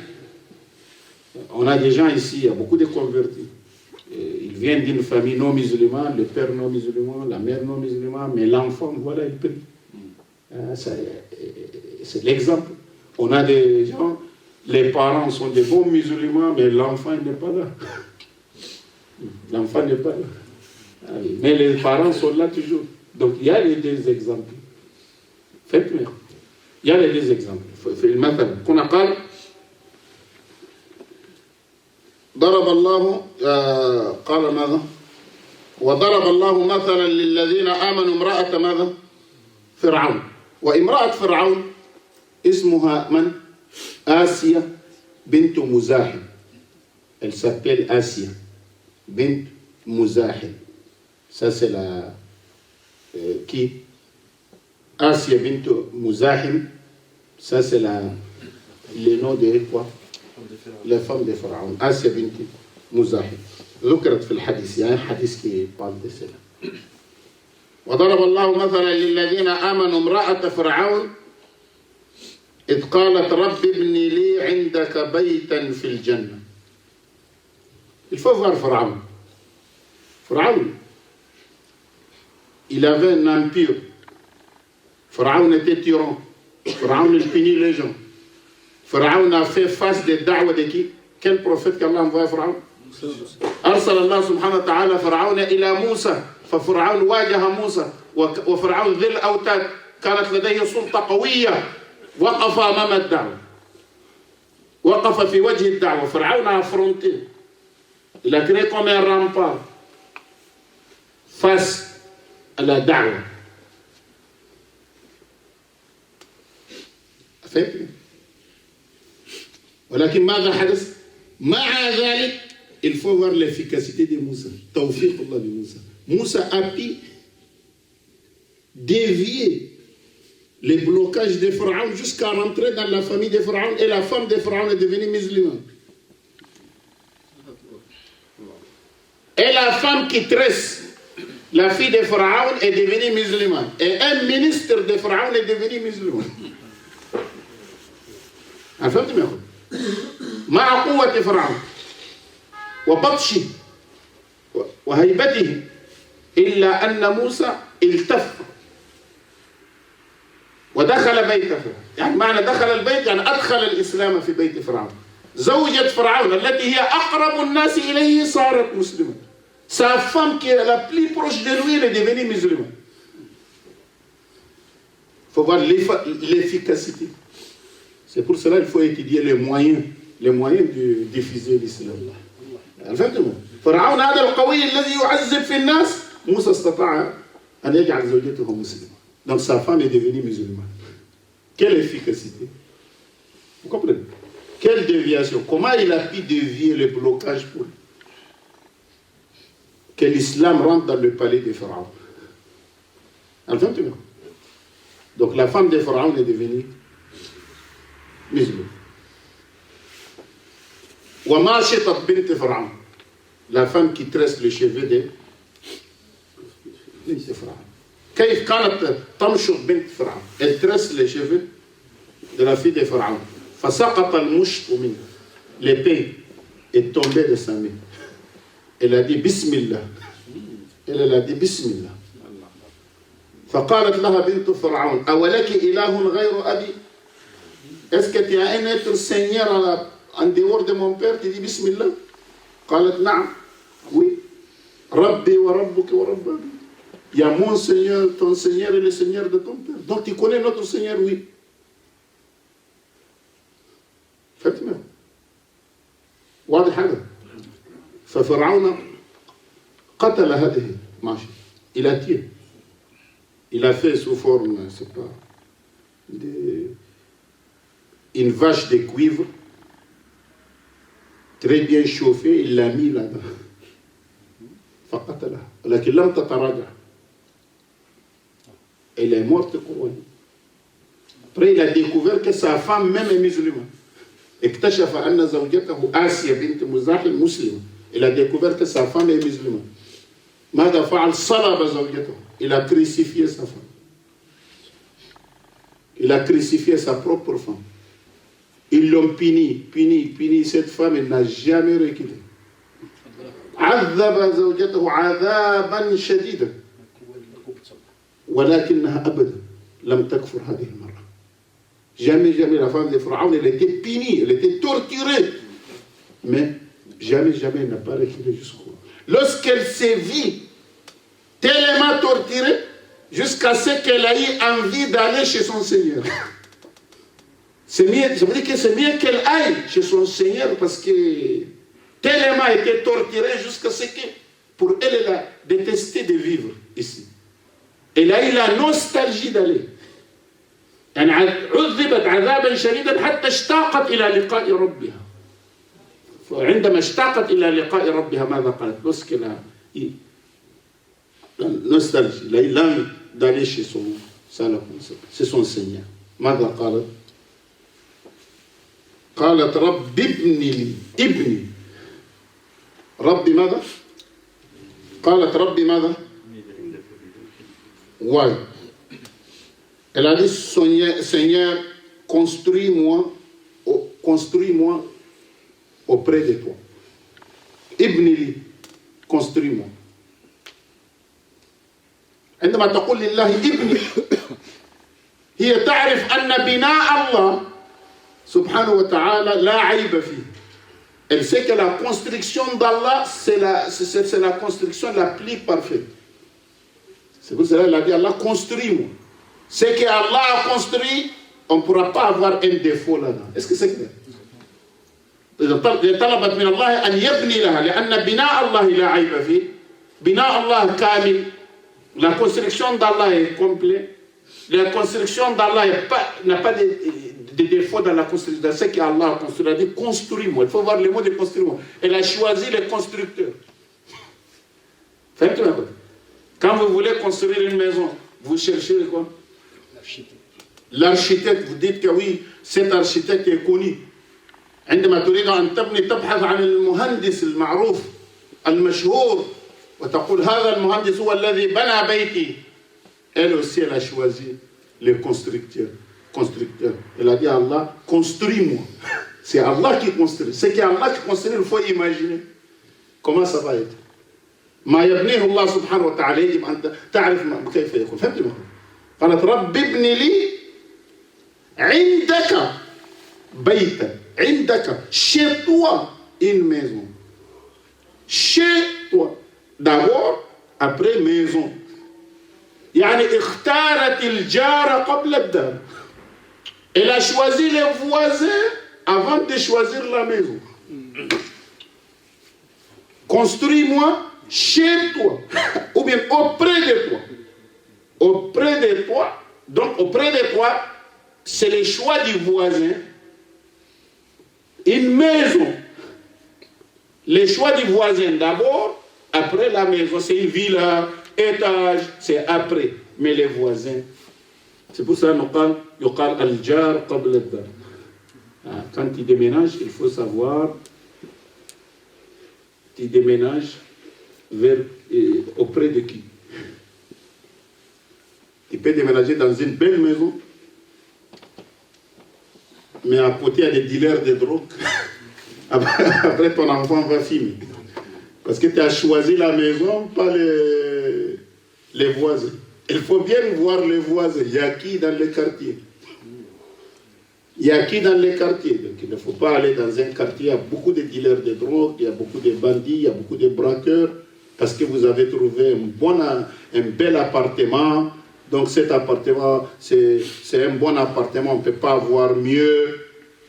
On a des gens ici, il y a beaucoup de convertis. Ils viennent d'une famille non musulmane, le père non musulman, la mère non musulmane, mais l'enfant, voilà, il prie. C'est l'exemple. On a des gens, les parents sont des bons musulmans, mais l'enfant n'est pas là. L'enfant n'est pas là. Mais les parents sont là toujours. Donc il y a les deux exemples. Faites-le. Il y a les deux exemples. مثلا كنا قال ضرب الله قال ماذا؟ وضرب الله مثلا للذين آمنوا امرأة ماذا؟ فرعون. وامرأة فرعون اسمها من؟ آسيا بنت مزاحم. Elle s'appelle Asia bint Muzahim. Ça c'est la qui Asia bint Muzahim. Ça c'est le nom de quoi? La femme de Pharaon. Asia bint Muzahim. ذكرت في الحديث يعني حديث qui parle de cela. وضرب الله مثلا للذين آمنوا امرأة فرعون إذ قالت رب ابن لي عندك بيتا في الجنة. Il faut voir Pharaon. Pharaon, il avait un empire. Pharaon était tyran. Pharaon, il punit les gens. Pharaon a fait face des da'wa de qui? Quel prophète qu'Allah envoie à Pharaon? أرسل الله سبحانه وتعالى فرعون إلى موسى ففرعون واجه موسى وفرعون ذي الأوتاد كانت لديه سلطة قوية وقف أمام الدعوة وقف في وجه الدعوة فرعون a affronté. Il a créé comme un rempart face à la da'wa. فهمت؟ ولكن ماذا حدث؟ مع ذلك il faut voir l'efficacité de Moussa. Tawfiq Allah de Moussa. Moussa a pu dévier les blocages de Pharaon jusqu'à rentrer dans la famille de Pharaon et la femme de Pharaon est devenue musulmane. Et la femme qui tresse la fille de Pharaon est devenue musulmane. Et un ministre de Pharaon est devenu musulman. فهمت يا اخوي؟ مع قوة فرعون وبطشه وهيبته إلا أن موسى التف ودخل بيت فرعون. يعني معنى دخل البيت يعني أدخل الإسلام في بيت فرعون. زوجة فرعون التي هي أقرب الناس إليه صارت مسلمة. Sa femme qui est la plus proche de lui, elle est devenue musulmane. Il faut voir l'efficacité. C'est pour cela qu'il faut étudier les moyens les moyens de diffuser l'islam. فهمتم؟ فرعون هذا القوي الذي يعذب في الناس موسى استطاع أن يجعل زوجته مسلمة. Donc sa femme est devenue musulmane. Quelle efficacité! Vous comprenez? Quelle déviation! Comment il a pu dévier le blocage pour que l'islam rentre dans le palais de Pharaon? Entendez-vous? Donc la femme de Pharaon est devenue musulmane. وماشطة بنت فرعون, la femme qui tresse les cheveux de فرعون. كيف كانت تمشط بنت فرعون? Elle tresse les cheveux de la fille de Pharaon. فسقط المشط منها. L'épée est tombée de sa main. Elle a dit Bismillah. Elle a dit Bismillah. فقالت لها بنت فرعون أولك إله غير أبي? Est-ce que tu as un être seigneur en dehors de mon père? Tu dis Bismillah. قالت نعم. Oui. ربي وربك ورب أبي. Il y a mon Seigneur, ton Seigneur et le Seigneur de ton père. Donc tu connais notre Seigneur, oui. فهمتوا؟ واضح هذا؟ ففرعون قتل هذه ماشي. Il a tué. Il a fait sous forme, c'est pas, une vache de cuivre très bien chauffée, il l'a mis là-bas. فقتلها ولكن لم تتراجع. Elle est morte couronnée. Après, il a découvert que sa femme même est musulmane. اكتشف أن زوجته آسيا بنت مزاحم مسلمة. Il a découvert que sa femme est musulmane. ماذا فعل؟ صلب زوجته. Il a crucifié sa femme. Il a crucifié sa propre femme. Ils l'ont puni. Cette femme, elle n'a jamais reculé. عذب زوجته عذابا شديدا ولكنها أبدا لم تكفر هذه المرة. Jamais la femme de Pharaon, elle était punie, elle était torturée. Mais jamais elle n'a pas reculé jusqu'au bout. Lorsqu'elle s'est vue tellement torturée, jusqu'à ce qu'elle ait eu envie d'aller chez son Seigneur. C'est mieux, ça veut dire que c'est mieux qu'elle aille chez son Seigneur parce que tellement elle était torturée jusqu'à ce que, pour elle, elle a détesté de vivre ici. Elle a eu la nostalgie d'aller. يعني عذبت عذابا شديدا حتى اشتاقت إلى لقاء ربها. فعندما اشتاقت إلى لقاء ربها ماذا قالت؟ lorsqu'elle a eu la nostalgie, elle a eu l'envie d'aller chez son Seigneur. ماذا قالت؟ قالت رب ابني ربي ماذا؟ قالت ربي ماذا؟ واي. Elle a dit Seigneur, construis-moi auprès de toi. ابني لي, construis-moi. عندما تقول لله ابني هي تعرف أن بناء الله سبحانه وتعالى لا عيب فيه. Elle sait que la construction d'Allah, c'est la construction la plus parfaite. C'est pour cela qu'elle a dit Allah, construis-moi. Ce que Allah a construit, on ne pourra pas avoir un défaut là-dedans. Est-ce que c'est clair? طلبت من الله أن يبني لها لأن بناء الله لا عيب فيه. بناء الله كامل. La construction d'Allah est complète. La construction d'Allah n'a pas de défaut dans la construction. Dans ce qu'Allah a construit, il a dit construis-moi. Il faut voir le mot de construis-moi. Elle a choisi le constructeur. Quand vous voulez construire une maison, vous cherchez quoi? L'architecte. Vous dites que oui, cet architecte est connu. عندما تريد أن تبني تبحث عن المهندس المعروف المشهور وتقول هذا المهندس هو الذي بنى بيتي. Elle aussi, elle a choisi le constructeur. Elle a dit à Allah, construis-moi. C'est Allah qui construit. C'est qu'Allah qui construit, il faut imaginer comment ça va être. ما يبنيه الله سبحانه وتعالى يجب أن تعرف كيف يكون. فهمت ما؟ قالت رب ابن لي عندك بيتا. عندك chez toi une maison. Chez toi. D'abord, après maison. يعني اختارت الجار قبل الدار. Elle a choisi les voisins avant de choisir la maison. Construis-moi chez toi, ou bien auprès de toi. Auprès de toi, donc auprès de toi, c'est le choix du voisin. Une maison. Le choix du voisin d'abord, après la maison, c'est une villa, étage, c'est après. Mais les voisins, c'est pour ça qu'on parle al-jar qabla al-dar. Quand tu déménages, il faut savoir, tu déménages auprès de qui? Tu peux déménager dans une belle maison, mais à côté, il y a des dealers de drogue. Après, ton enfant va fumer. Parce que tu as choisi la maison, pas les voisins. Il faut bien voir les voisins. Il y a qui dans le quartier? Il y a qui dans les quartiers? Donc il ne faut pas aller dans un quartier, il y a beaucoup de dealers de drogue, il y a beaucoup de bandits, il y a beaucoup de braqueurs, parce que vous avez trouvé un bel appartement. Donc cet appartement, c'est un bon appartement, on ne peut pas avoir mieux.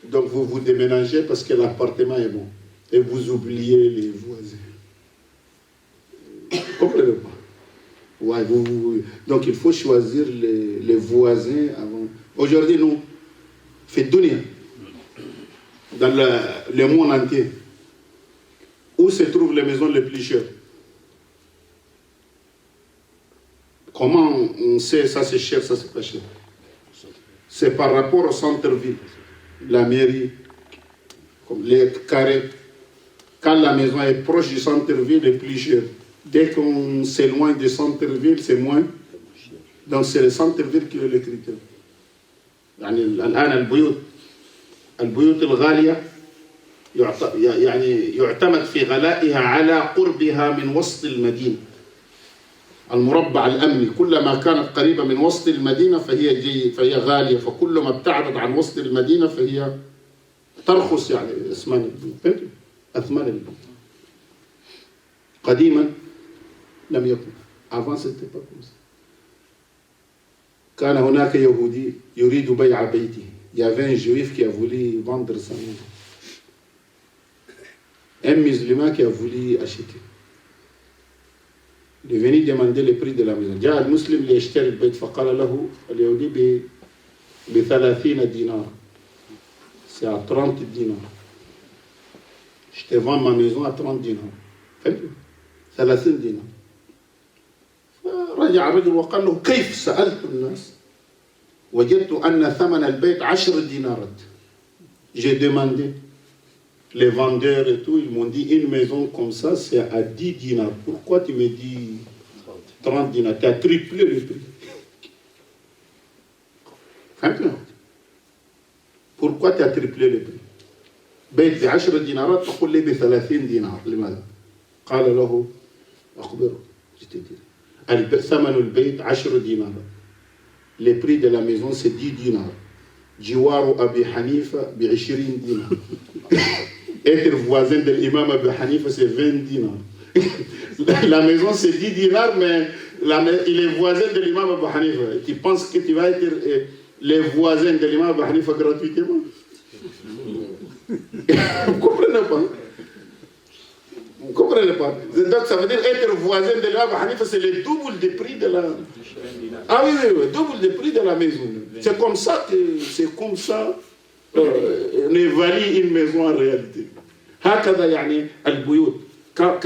Donc vous vous déménagez parce que l'appartement est bon. Et vous oubliez les voisins. Comprenez pas? Ouais, donc il faut choisir les voisins avant. Aujourd'hui, nous, fait dunya, dans le monde entier, où se trouvent les maisons les plus chères? Comment on sait ça c'est cher, ça c'est pas cher? C'est par rapport au centre-ville, la mairie, comme les carrés. Quand la maison est proche du centre-ville, elle est plus chère. Dès qu'on s'éloigne du centre-ville, c'est moins. Donc c'est le centre-ville qui est le critère. يعني الآن البيوت الغالية يعني يعتمد في غلائها على قربها من وسط المدينة. المربع الأمني كلما كانت قريبة من وسط المدينة فهي غالية، فكلما ابتعدت عن وسط المدينة فهي ترخص يعني أثمان البيوت. قديما لم يكن. Avant c'était pas comme ça. كان هناك يهودي يريد بيع بيته. Il y avait un juif qui a voulu vendre sa maison. Un musulman qui a voulu acheter. Il est venu demander le prix de la maison. جاء المسلم ليشتري البيت فقال له اليهودي ب30 دينار. C'est à 30 dinars. Je te vends ma maison à 30 dinars. 30 dinars. رجع الرجل وقال له كيف؟ سألت الناس وجدت أن ثمن البيت 10 دينارات. J'ai demandé les vendeurs et tout, ils m'ont dit une maison comme ça c'est à 10 dinars. Pourquoi tu me dis 30 dinars? Tu as triplé le prix. Pourquoi tu as triplé le prix? بيت ب10 دينارات تقول لي ب30 دينار. لماذا؟ قال له أخبره. Je te dis. ثمن البيت 10 دينار. Le prix de la maison c'est 10 dinars. جوار أبي حنيفة ب20 دينار. Être voisin de l'imam Abu Hanifa c'est 20 dinars. La maison c'est 10 dinars mais il est voisin de l'imam Abu Hanifa. Tu penses que tu vas être les voisins de l'imam Abu Hanifa gratuitement? Vous comprenez pas? Vous ne comprenez pas? Donc ça veut dire être voisin de l'imam Abu Hanifa, c'est le double du prix de la... Ah oui, double du prix de la maison. C'est comme ça on évalue une maison en réalité. هكذا يعني البيوت. quand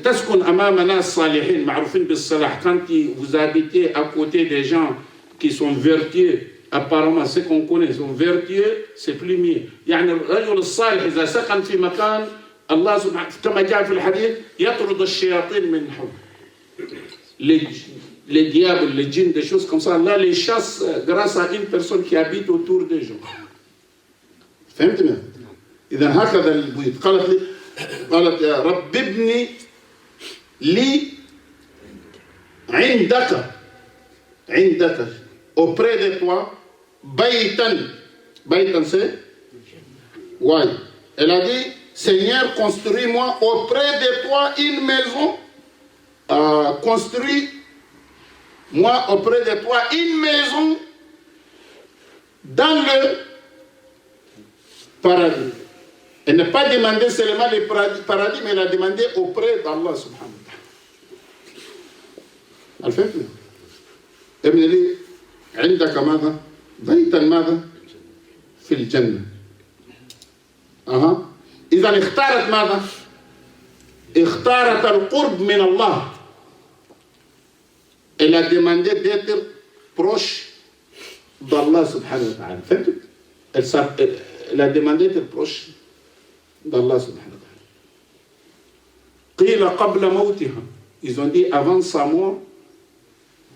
تسكن أمام ناس صالحين معروفين بالصلاح, quand vous habitez à côté des gens qui sont vertueux, apparemment ceux qu'on connaît sont vertueux, c'est plus mieux. يعني الرجل الصالح إذا سكن في مكان الله سبحانه كما جاء في الحديث يطرد الشياطين من حوله. Les diables, les djinns, des choses comme ça, là les chasse grâce à une personne qui habite autour des gens. فهمتنا؟ إذا هكذا البيوت. قالت يا رب ابني لي عندك auprès de toi بيتا c'est ouais. Elle a dit Seigneur, construis-moi auprès de toi une maison. Construis-moi auprès de toi une maison dans paradis. Elle n'a pas demandé seulement le paradis, mais elle a demandé auprès d'Allah subhanahu wa ta'ala. الفهمت؟ ابن لي عندك ماذا؟ بيتا ماذا؟ في الجنة. إذا اختارت ماذا؟ اختارت القرب من الله. Elle a demandé d'être proche d'Allah subhanahu wa ta'ala. فهمت؟ Elle a demandé d'être proche d'Allah subhanahu wa ta'ala. قيل قبل موتها. Ils ont dit avant sa mort,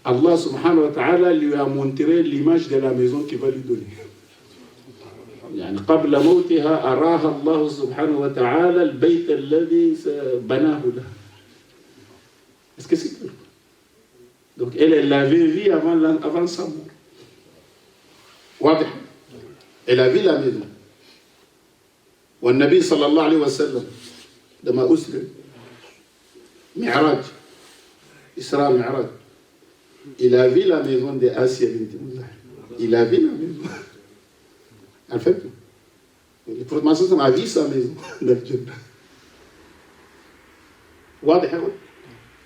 Allah subhanahu wa ta'ala lui a montré l'image de la maison qu'il va lui donner. يعني قبل موتها أراها الله سبحانه وتعالى البيت الذي بناه لها. Est-ce que c'est clair? Donc elle l'avait vu avant sa mort. واضح؟ Elle a vu la maison. والنبي صلى الله عليه وسلم لما أسلم معراج إسراء معراج il a vu la maison de Asya bint Muzah. Il a vu la maison. En fait, le prophète sallallahu a vu sa maison dans le Jannah. واضح يا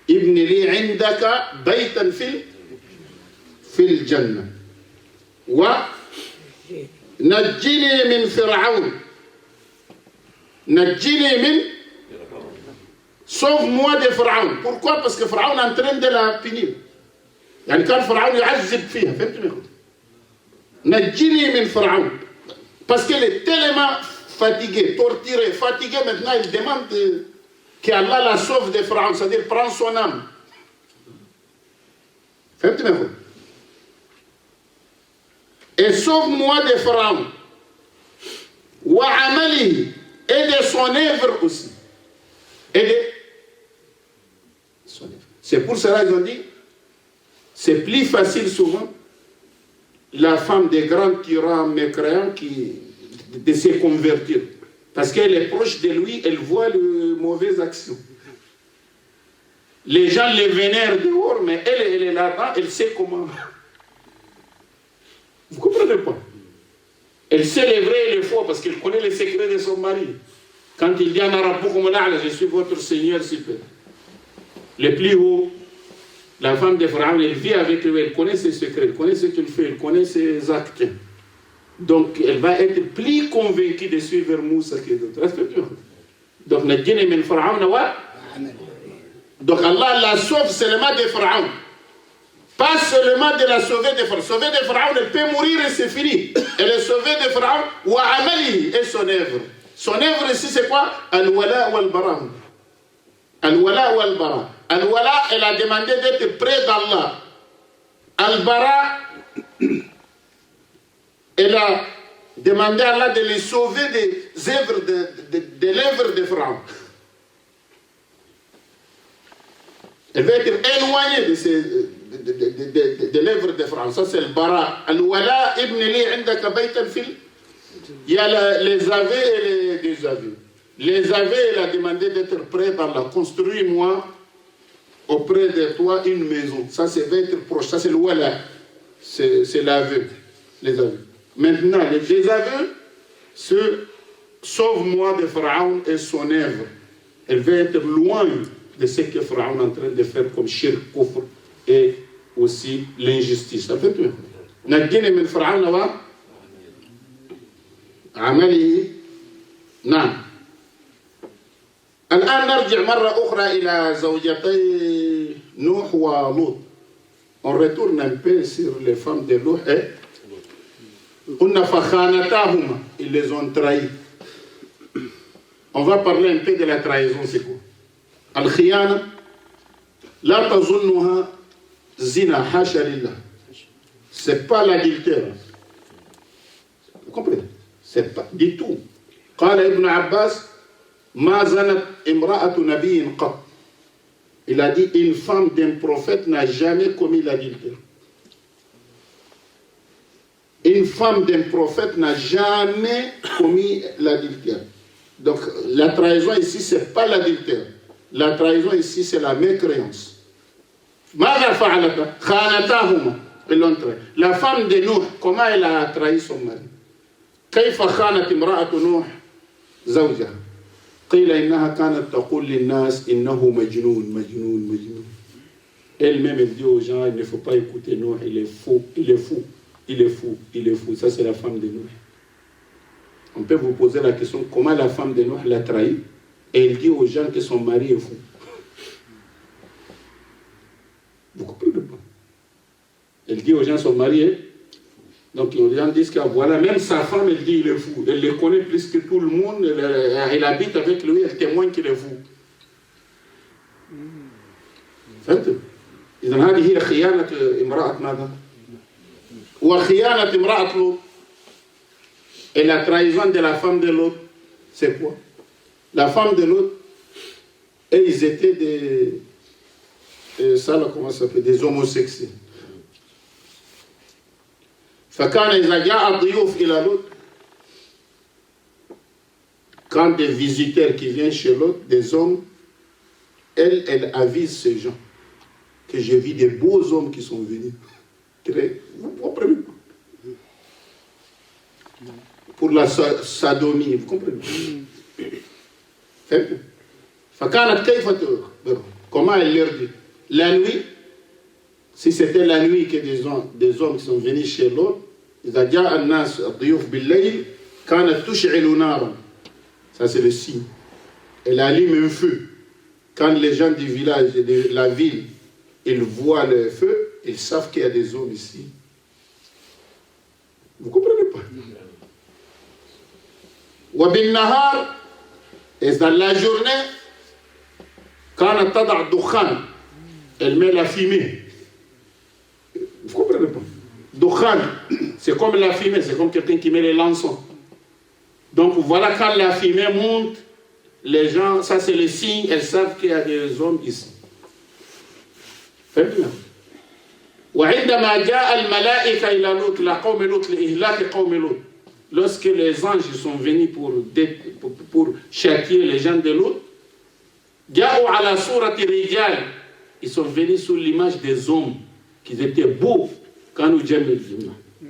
ابن لي عندك بيتا في الجنة ونجني من فرعون. نجني من sauve-moi de Pharaon. Pourquoi? Parce que Pharaon est en train de la punir. يعني كان فرعون يعذب فيها. فهمتني؟ نجني من فرعون. Parce qu'elle est tellement fatiguée, torturée, fatiguée maintenant, elle demande qu'Allah la sauve de Pharaon, c'est-à-dire prend son âme. فهمتني؟ Et sauve-moi de Pharaon. وعمله. Et de son œuvre aussi. Et de son œuvre. C'est pour cela qu'ils ont dit, c'est plus facile souvent, la femme des grands tyrans mécréants de se convertir. Parce qu'elle est proche de lui, elle voit les mauvaises actions. Les gens les vénèrent dehors, mais elle est là-bas, elle sait comment. Vous ne comprenez pas? Elle sait les vrais et les faux parce qu'elle connaît les secrets de son mari. Quand il dit en arabe, je suis votre Seigneur super. Le plus haut, la femme de Pharaon, elle vit avec lui, elle connaît ses secrets, elle connaît ce qu'il fait, elle connaît ses actes. Donc elle va être plus convaincue de suivre Moussa que d'autres. Donc donc Allah la sauve seulement de Pharaon. Pas seulement de la sauver de Pharaon. Sauver de Pharaon, elle peut mourir et c'est fini. Elle est sauvée de Pharaon ou amali et son œuvre. Son œuvre ici c'est quoi? Al-wala wal-bara. Al-wala wal-bara. Al-wala, elle a demandé d'être près d'Allah. Al-bara, elle a demandé à Allah de les sauver des œuvres de l'œuvre de Pharaon. Elle veut être éloignée de l'œuvre de Pharaon. Ça c'est le bara. Al-wala ibn li indaka baytan fil. Il y a les aveux et les désaveux. Les aveux, elle a demandé d'être près d'Allah. Construis-moi auprès de toi une maison. Ça c'est d'être proche. Ça c'est le wala. C'est l'aveu. Les aveux. Maintenant, les désaveux, c'est sauve-moi de Pharaon et son œuvre. Elle veut être loin de ce que Pharaon est en train de faire comme shirk, kufr et aussi l'injustice. Ça fait tout. نجني من فرعون وعمله. نعم. الآن نرجع مرة أخرى إلى زوجتي نوح ولوط. On retourne un peu sur les femmes de Louh et قلنا فخانتاهما. Ils les ont trahis. On va parler un peu de la trahison, c'est quoi? الخيانة لا تظنها زنا حاشا لله. C'est pas l'adultère. Vous comprenez? C'est pas du tout. قال ابن عباس ما زنت امرأة نبي قط. Il a dit une femme d'un prophète n'a jamais commis l'adultère. Une femme d'un prophète n'a jamais commis l'adultère. Donc la trahison ici, c'est pas l'adultère. La trahison ici, c'est la mécréance. ماذا فعلت؟ خانتاهما. La femme de Nour, comment elle a trahi son mari? كيف خانت امرأة نوح زوجها؟ قيل إنها كانت تقول للناس إنه مجنون مجنون مجنون. Elle-même, elle dit aux gens, il ne faut pas écouter Noé, il est fou, il est fou, il est fou, il est fou. Ça, c'est la femme de Noé. On peut vous poser la question, comment la femme de Noé l'a trahi? Et elle dit aux gens que son mari est fou. Vous comprenez pas? Elle dit aux gens, son mari est... Donc les gens disent que voilà, même sa femme, elle dit il est fou. Elle le connaît plus que tout le monde, elle habite avec lui, elle témoigne qu'il est fou. فهمت؟ إذا هذه هي خيانة امرأة ماذا؟ وخيانة امرأة لوط. Et la trahison de la femme de l'autre, c'est quoi? La femme de l'autre, et ils étaient ça là, comment ça s'appelle? Des homosexuels. فكان إذا جاء ضيوف إلى لوط, quand des visiteurs qui viennent chez l'autre, des hommes, elle avise ces gens que j'ai vu des beaux hommes qui sont venus. Vous comprenez pas? Pour la sodomie, vous comprenez pas? Comment elle leur dit? La nuit, si c'était la nuit que des hommes qui sont venus chez l'autre, إذا جاء الناس الضيوف بالليل كانت تشعل نارا. Ça c'est le signe. Elle allume un feu. Quand les gens du village, de la ville, ils voient le feu, ils savent qu'il y a des hommes ici. Vous ne comprenez pas? وبالنهار, et dans la journée, كانت تضع الدخان, elle met la fumée. Vous ne comprenez pas? Dukhan, c'est comme la fumée, c'est comme quelqu'un qui met les lançons. Donc voilà, quand la fumée monte, les gens, ça c'est le signe, elles savent qu'il y a des hommes ici. Faites bien. وعندما جاء الملائكة إلى لوط لقوم لوط لإهلاك قوم لوط, lorsque les anges sont venus pour châtier les gens de Lot, جاءوا على صورة رجال, ils sont venus sous l'image des hommes qui étaient beaux. كانوا جميل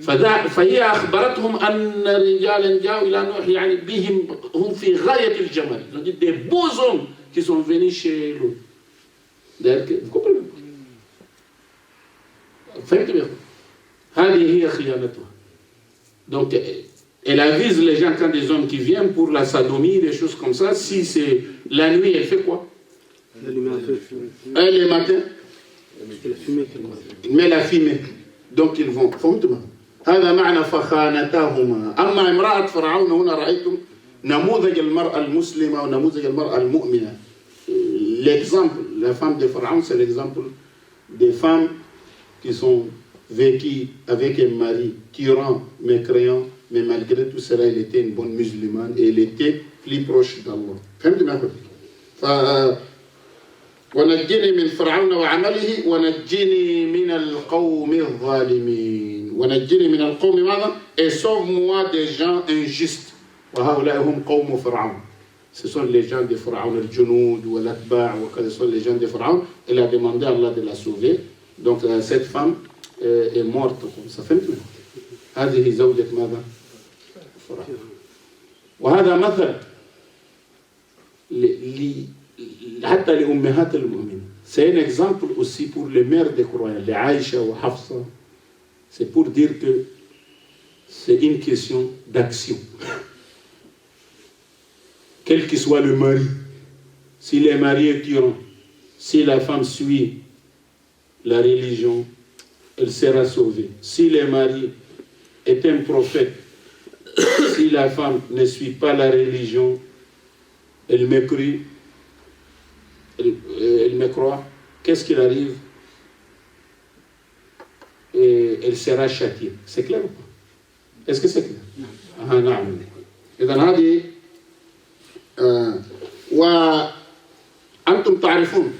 فهي أخبرتهم أن رجالا جاءوا إلى نوح, يعني بهم هم في غاية الجمال. Ils ont dit des beaux hommes qui sont venus chez Lot. Vous comprenez? فهمت bien? هذه هي خيانتها. Donc elle avise les gens quand des hommes qui viennent pour la sodomie, des choses comme ça. Si c'est la nuit, elle fait quoi? Le matin, elle met la fumée. Donc ils vont. فهمتم؟ هذا معنى فخانتاهما. أما امرأة فرعون هنا رأيتم نموذج المرأة المسلمة ونموذج المرأة المؤمنة. L'exemple, la femme de Pharaon, c'est l'exemple des femmes qui sont vécues avec un mari tyran, mécréant, mais malgré tout cela, elle était une bonne musulmane et elle était plus proche d'Allah. فهمتم؟ ونجني من فرعون وعمله ونجني من القوم الظالمين. ونجني من القوم ماذا؟ Et sauve-moi des gens injustes. وهؤلاء هم قوم فرعون. Ce sont les gens de Pharaon, le Junud ou l'Atba', ce sont les gens de Pharaon. Elle a demandé à Allah de la sauver. Donc cette femme est morte comme ça. فهمتم؟ هذه زوجة ماذا؟ فرعون. وهذا مثل حتى لأمهات المؤمنين. C'est un exemple aussi pour les mères des croyants, les Aïcha ou Hafsa. C'est pour dire que c'est une question d'action. Quel que soit le mari, si le mari est tyran, si la femme suit la religion, elle sera sauvée. Si le mari est un prophète, si la femme ne suit pas la religion, elle mécrit, elle me croit, qu'est-ce qu'il arrive? Et elle sera châtiée. C'est clair ou pas? Est-ce que c'est clair? Ah, non. إذن هذه وأنتم تعرفون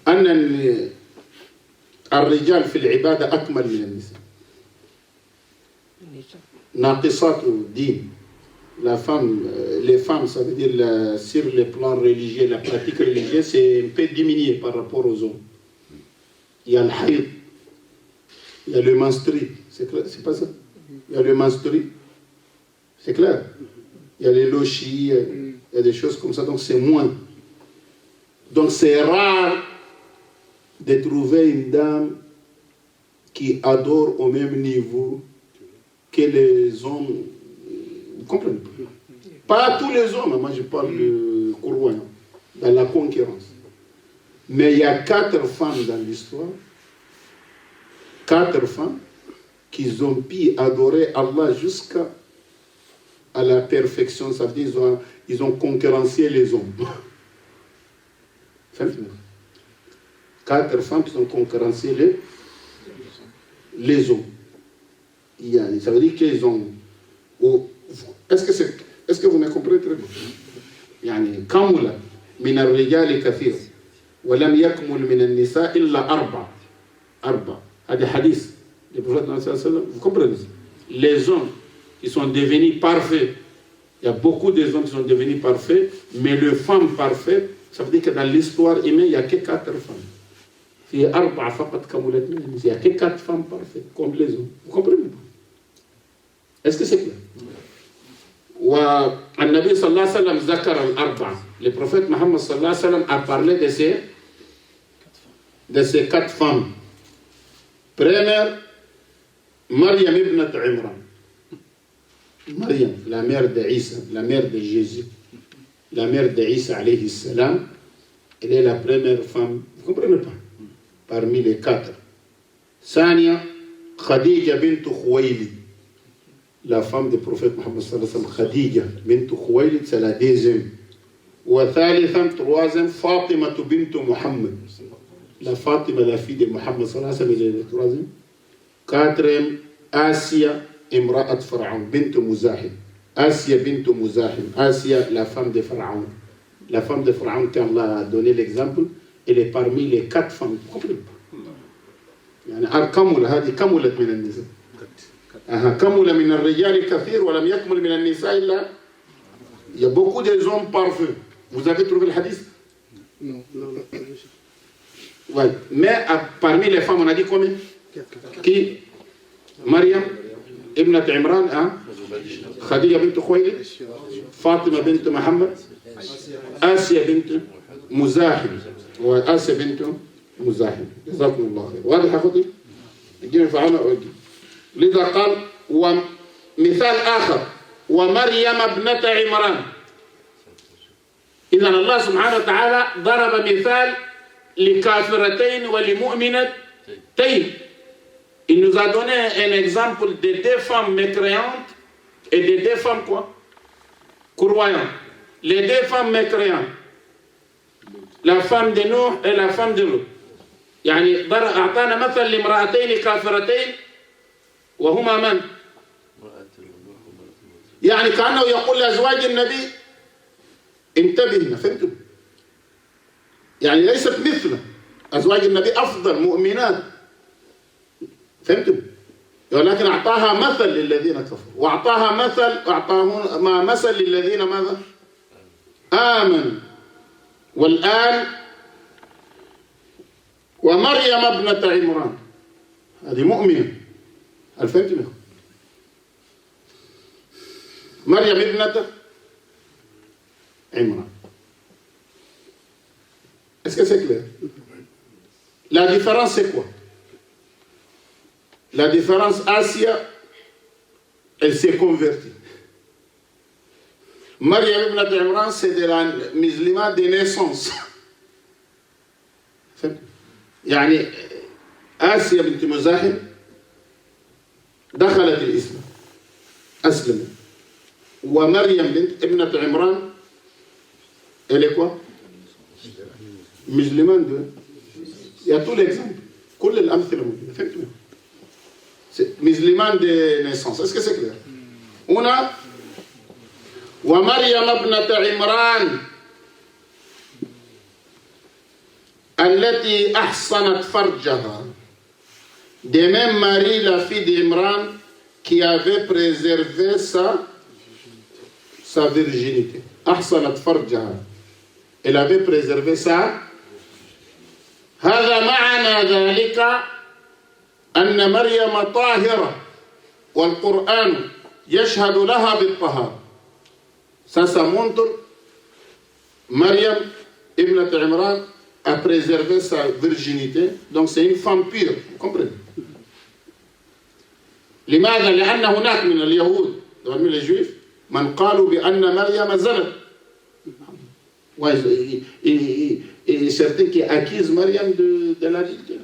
أن الرجال في العبادة أكمل من النساء. ناقصات الدين. La femme, les femmes, ça veut dire sur le plan religieux, la pratique religieuse, c'est un peu diminué par rapport aux hommes. Il y a le haïd, il y a le menstru, C'est clair, c'est pas ça. Il y a le Manstouri, c'est clair. Il y a les Lochi, il y a des choses comme ça, donc c'est moins. Donc c'est rare de trouver une dame qui adore au même niveau que les hommes. Vous comprenez? Pas tous les hommes, moi je parle de Kourouan, dans la concurrence. Mais il y a 4 femmes dans l'histoire, 4 femmes qui ont pu adorer Allah jusqu'à la perfection. Ça veut dire qu'ils ont concurrencé les hommes. 4 femmes qui ont concurrencé les hommes. Ça veut dire qu'ils ont... Est-ce que vous me comprenez très bien? يعني كمل من الرجال كثير ولم يكمل من النساء إلا 4. هذا حديث du prophète sallallahu alayhi wa sallam. Vous comprenez? Les hommes qui sont devenus parfaits, il y a beaucoup de hommes qui sont devenus parfaits, mais les femmes parfaites, ça veut dire que dans l'histoire humaine, il n'y a que 4 femmes. Il y a que 4 femmes parfaites, comme les hommes. Vous comprenez pas? Est-ce que c'est clair? والنبي صلى الله عليه وسلم ذكر الأربعة. Le prophète Mohammed صلى الله عليه وسلم a parlé de ces 4 femmes. Première, Maryam ibn Imran. Maryam, la mère d'Isa, la mère de Jésus, la mère d'Isa alayhi salam, elle est la première femme, vous ne comprenez pas, parmi les 4. Sania, Khadija bint Khuwaylid, la femme du prophète Mohammed sallallahu alayhi wa sallam, Khadija bint Khuwaylid, c'est la deuxième. وثالثا, troisième, Fatima bint Muhammad. La Fatima, la fille de Mohammed sallallahu alayhi wa sallam, elle est la troisième. Quatrième, Asia imra'at Pharaon, bint Muzahim. Asia bint Muzahim. Asia, la femme de Pharaon. La femme de Pharaon, quand Allah a donné l'exemple, elle est parmi les 4 femmes. Vous comprenez pas? يعني كمل هذه كملت من النساء. كمل من الرجال كثير ولم يكمل من النساء إلا. Il y a beaucoup de hommes parfaits. Vous avez trouvé le hadith? Non. Ouais. Mais parmi les femmes, on a dit combien? Qui? Maryam ibn Imran, Khadija bint Khuwaylid, Fatima bint Muhammad, Asia bint Muzahim. وآسيا بنت مزاحم. جزاكم الله خير. واضح يا أخوتي؟ الجن فعلنا أودي. لذا قال ومثال آخر ومريم ابنة عمران. إذا الله سبحانه وتعالى ضرب مثال لكافرتين ولمؤمنتين. Il nous a donné un exemple de 2 femmes mécréantes et de 2 femmes quoi? Croyantes. Les 2 femmes mécréantes, la femme de Nuh et la femme de Lut. يعني أعطانا مثل لامرأتين كافرتين وهما من؟ يعني كأنه يقول لأزواج النبي انتبهنا. فهمتم؟ يعني ليست مثل أزواج النبي أفضل مؤمنات. فهمتم؟ ولكن أعطاها مثل للذين كفروا وأعطاها مثل للذين ماذا؟ آمنوا. والآن ومريم ابنة عمران هذه مؤمنة. هل فهمتم؟ مريم ابنة عمران. Est-ce que c'est clair? La différence c'est quoi? La différence, Asia, elle s'est convertie. Maryam ibn Imran, c'est de la musulmane de naissance. يعني آسيا بنت مزاحم دخلت الإسلام أسلمت. ومريم بنت ابنة عمران elle est quoi? musulmane de. Il y a tout l'exemple. كل الأمثلة موجودة. فهمتوا؟ musulmane de naissance. Est-ce que c'est clair? هنا ومريم ابنة عمران التي أحصنت فرجها. De même Marie, la fille d'Imran, qui avait préservé sa virginité. أحصنت فرجها. Elle avait préservé ça. هذا معنى ذلك أن مريم طاهرة. والقرآن يشهد لها بالطهارة. Ça montre Maryam ibn Imran a préservé sa virginité, donc c'est une femme pure, vous comprenez? لماذا؟ لأن هناك من اليهود من les juifs من قالوا بأن مريم زنت. Et certains qui accusent Maryam de l'adultère,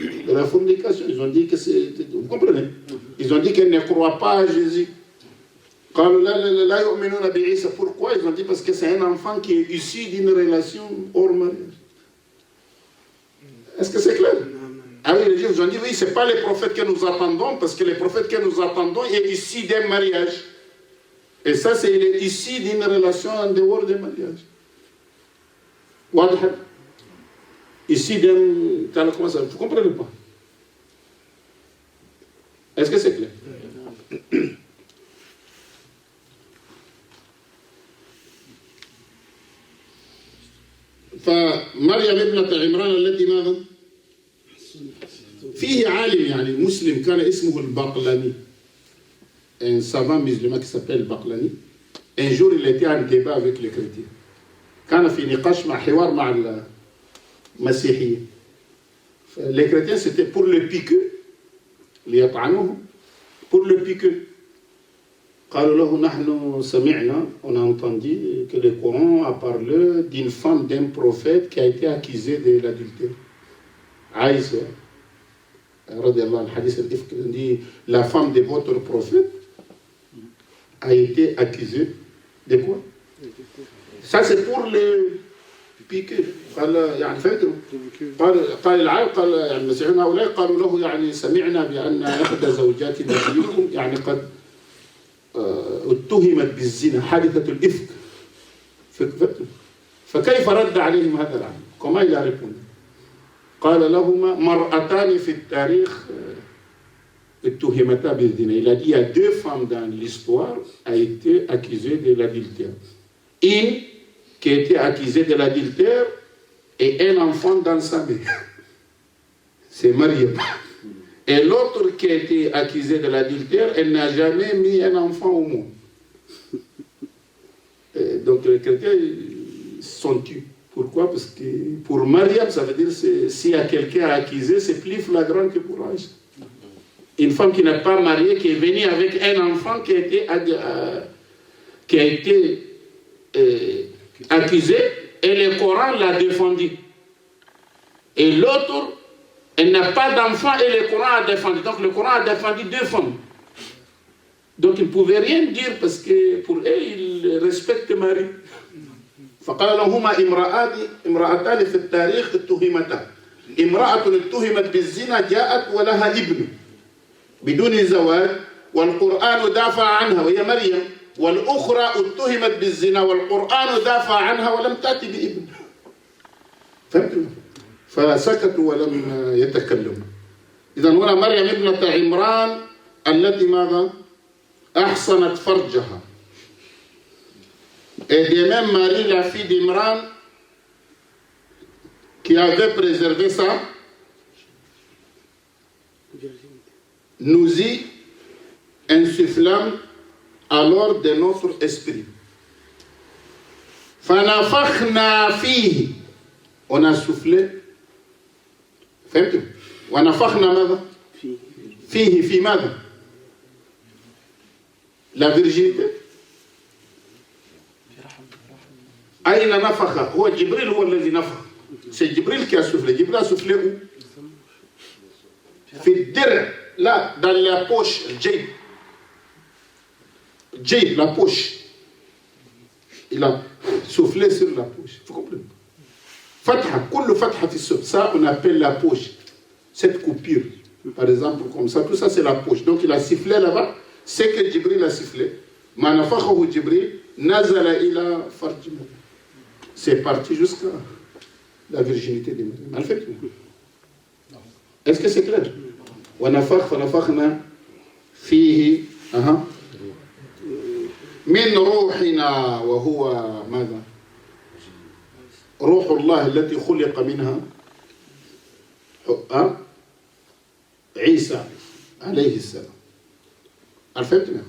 de la fornication, ils ont dit que c'est... Vous comprenez? Ils ont dit qu'elle ne croit pas à Jésus. Pourquoi? Ils ont dit parce que c'est un enfant qui est issu d'une relation hors mariage. Est-ce que c'est clair? Ah oui, les Juifs ont dit oui, ce n'est pas les prophètes que nous attendons, parce que les prophètes que nous attendons est issu d'un mariage. Et ça, c'est issu d'une relation en dehors du mariage. Ici, comment ça? Vous ne comprenez pas? Est-ce que c'est clair? فمريم ابنة عمران التي ماذا؟ فيه عالم يعني مسلم كان اسمه الباقلاني. Un savant musulman qui s'appelle Baqlani. Un jour, il était en débat avec les chrétiens. كان في نقاش مع حوار مع المسيحية. Les chrétiens, c'était pour le piqueux. ليطعنوه. Pour le piqueux. قالوا له نحن سمعنا, on a entendu que le Coran a parlé d'une femme d'un prophète qui a été accusée de l'adultère. Aïcha, radiallahu anha, hadith al-ifk, dit la femme de votre prophète a été accusée de quoi? Ça c'est pour le piquer. قال يعني فهمتوا؟ قال العرب قال يعني المسيحيين هؤلاء قالوا له يعني سمعنا بأن إحدى زوجات نبيكم يعني قد اتهمت بالزنا حادثة الإفك. فكيف رد عليهم هذا العالم؟ كما il a répondu. قال لهما مرأتان في التاريخ اتهمتا بالزنا. Il a dit il y a deux femmes dans l'histoire a été accusées de l'adultère. Une qui a été accusée de l'adultère et un enfant dans sa mère. C'est Maryam. Et l'autre qui a été accusée de l'adultère, elle n'a jamais mis un enfant au monde. Donc les chrétiens sont tués. Pourquoi? Parce que pour Maryam, ça veut dire que s'il y a quelqu'un à accuser, c'est plus flagrant que pour Aïcha. Une femme qui n'est pas mariée, qui est venue avec un enfant qui a été accusé, et le Coran l'a défendu. Et l'autre, elle n'a pas d'enfant et le Coran a défendu. Donc le Coran a défendu deux femmes. Donc ils ne pouvaient rien dire parce que pour eux, ils respectent Marie. فقال لهما امرأتان في التاريخ اتهمتا. امرأة اتهمت بالزنا جاءت ولها ابن بدون زواج والقرآن دافع عنها وهي مريم، والأخرى اتهمت بالزنا والقرآن دافع عنها ولم تأتي بابن. فهمتوا؟ فسكتوا ولم يتكلموا. إذا هنا مريم ابنة عمران التي ماذا؟ أحصنت فرجها. Et de même Marie, la fille d'Imran, qui avait préservé ça, nous y insufflâmes alors de notre esprit. فَنَفَخْنَا فِيهِ. On a soufflé. فهمتوا؟ ونفخنا ماذا؟ فيه في ماذا؟ La virginité. أين نفخ؟ هو جبريل هو الذي نفخ. C'est Jibril qui a soufflé. Jibril a soufflé où? في الدرع. Là, dans la poche, الجيب. Jib, la poche. Il a soufflé sur la poche. Vous comprenez? Fatha, كل فتحة في الصوت. Ça, on appelle la poche. Cette coupure, par exemple, comme ça, tout ça, c'est la poche. Donc, il a sifflé là-bas. C'est que Jibril a sifflé. ما نفخه جبريل نزل إلى فرج. C'est parti jusqu'à la virginité de Maryam. Est-ce que c'est clair? ونفخ فنفخنا فيه من روحنا وهو ماذا؟ روح الله التي خلق منها عيسى عليه السلام. عرفتنا؟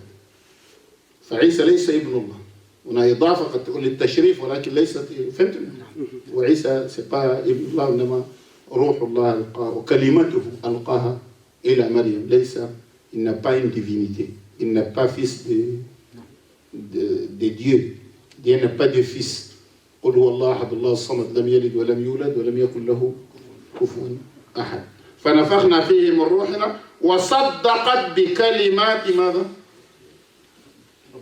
فعيسى ليس ابن الله. هنا إضافة قد تكون للتشريف ولكن ليست، فهمتنا؟ وعيسى سيبقى ابن الله إنما روح الله ألقاه وكلمته ألقاها إلى مريم. ليس، il n'a pas une divinité, il n'est pas fils de Dieu. Dieu n'a pas de fils. قل هو الله أحد الله الصمد لم يلد ولم يولد ولم يكن له كفوا أحد. فنفخنا فيه من روحنا وصدقت بكلمات ماذا؟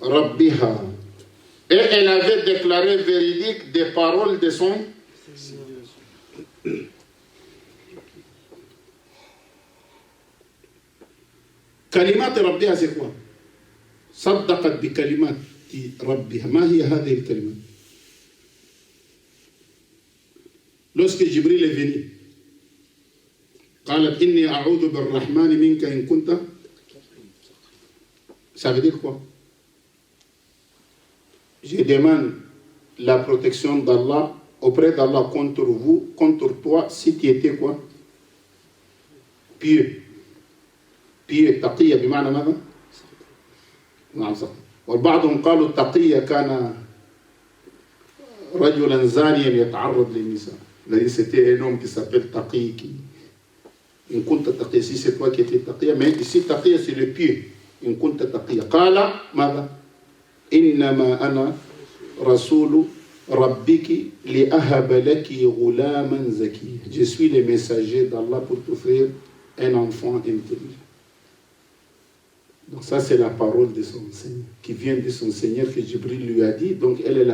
ربها. Et elle avait déclaré véridique des paroles de son كلمات ربها. c'est quoi؟ صدقت بكلمات ربها. ما هي هذه الكلمات؟ lorsque Jibril est venu قالت إني أعوذ بالرحمن منك إن كنت. Ça veut dire quoi? Je demande la protection d'Allah auprès d'Allah contre vous, contre toi, si tu étais quoi? Pieux. pieux. تقية بمعنى ماذا؟ نعم صح. وبعضهم قالوا التقية كان رجلا زانيا يتعرض للنساء. C'était un homme qui s'appelle Taqi. إن كنت تقية, si c'est toi qui étais تقية, mais ici تقية c'est le pieux. إن كنت تقية. قال ماذا؟ إنما أنا رسول ربك لأهب لك غلاما زكيا. Je suis le messager d'Allah pour t'offrir un enfant intelligent. Donc ça c'est la parole de son Seigneur, qui vient de son Seigneur que Jibril lui a dit. Donc elle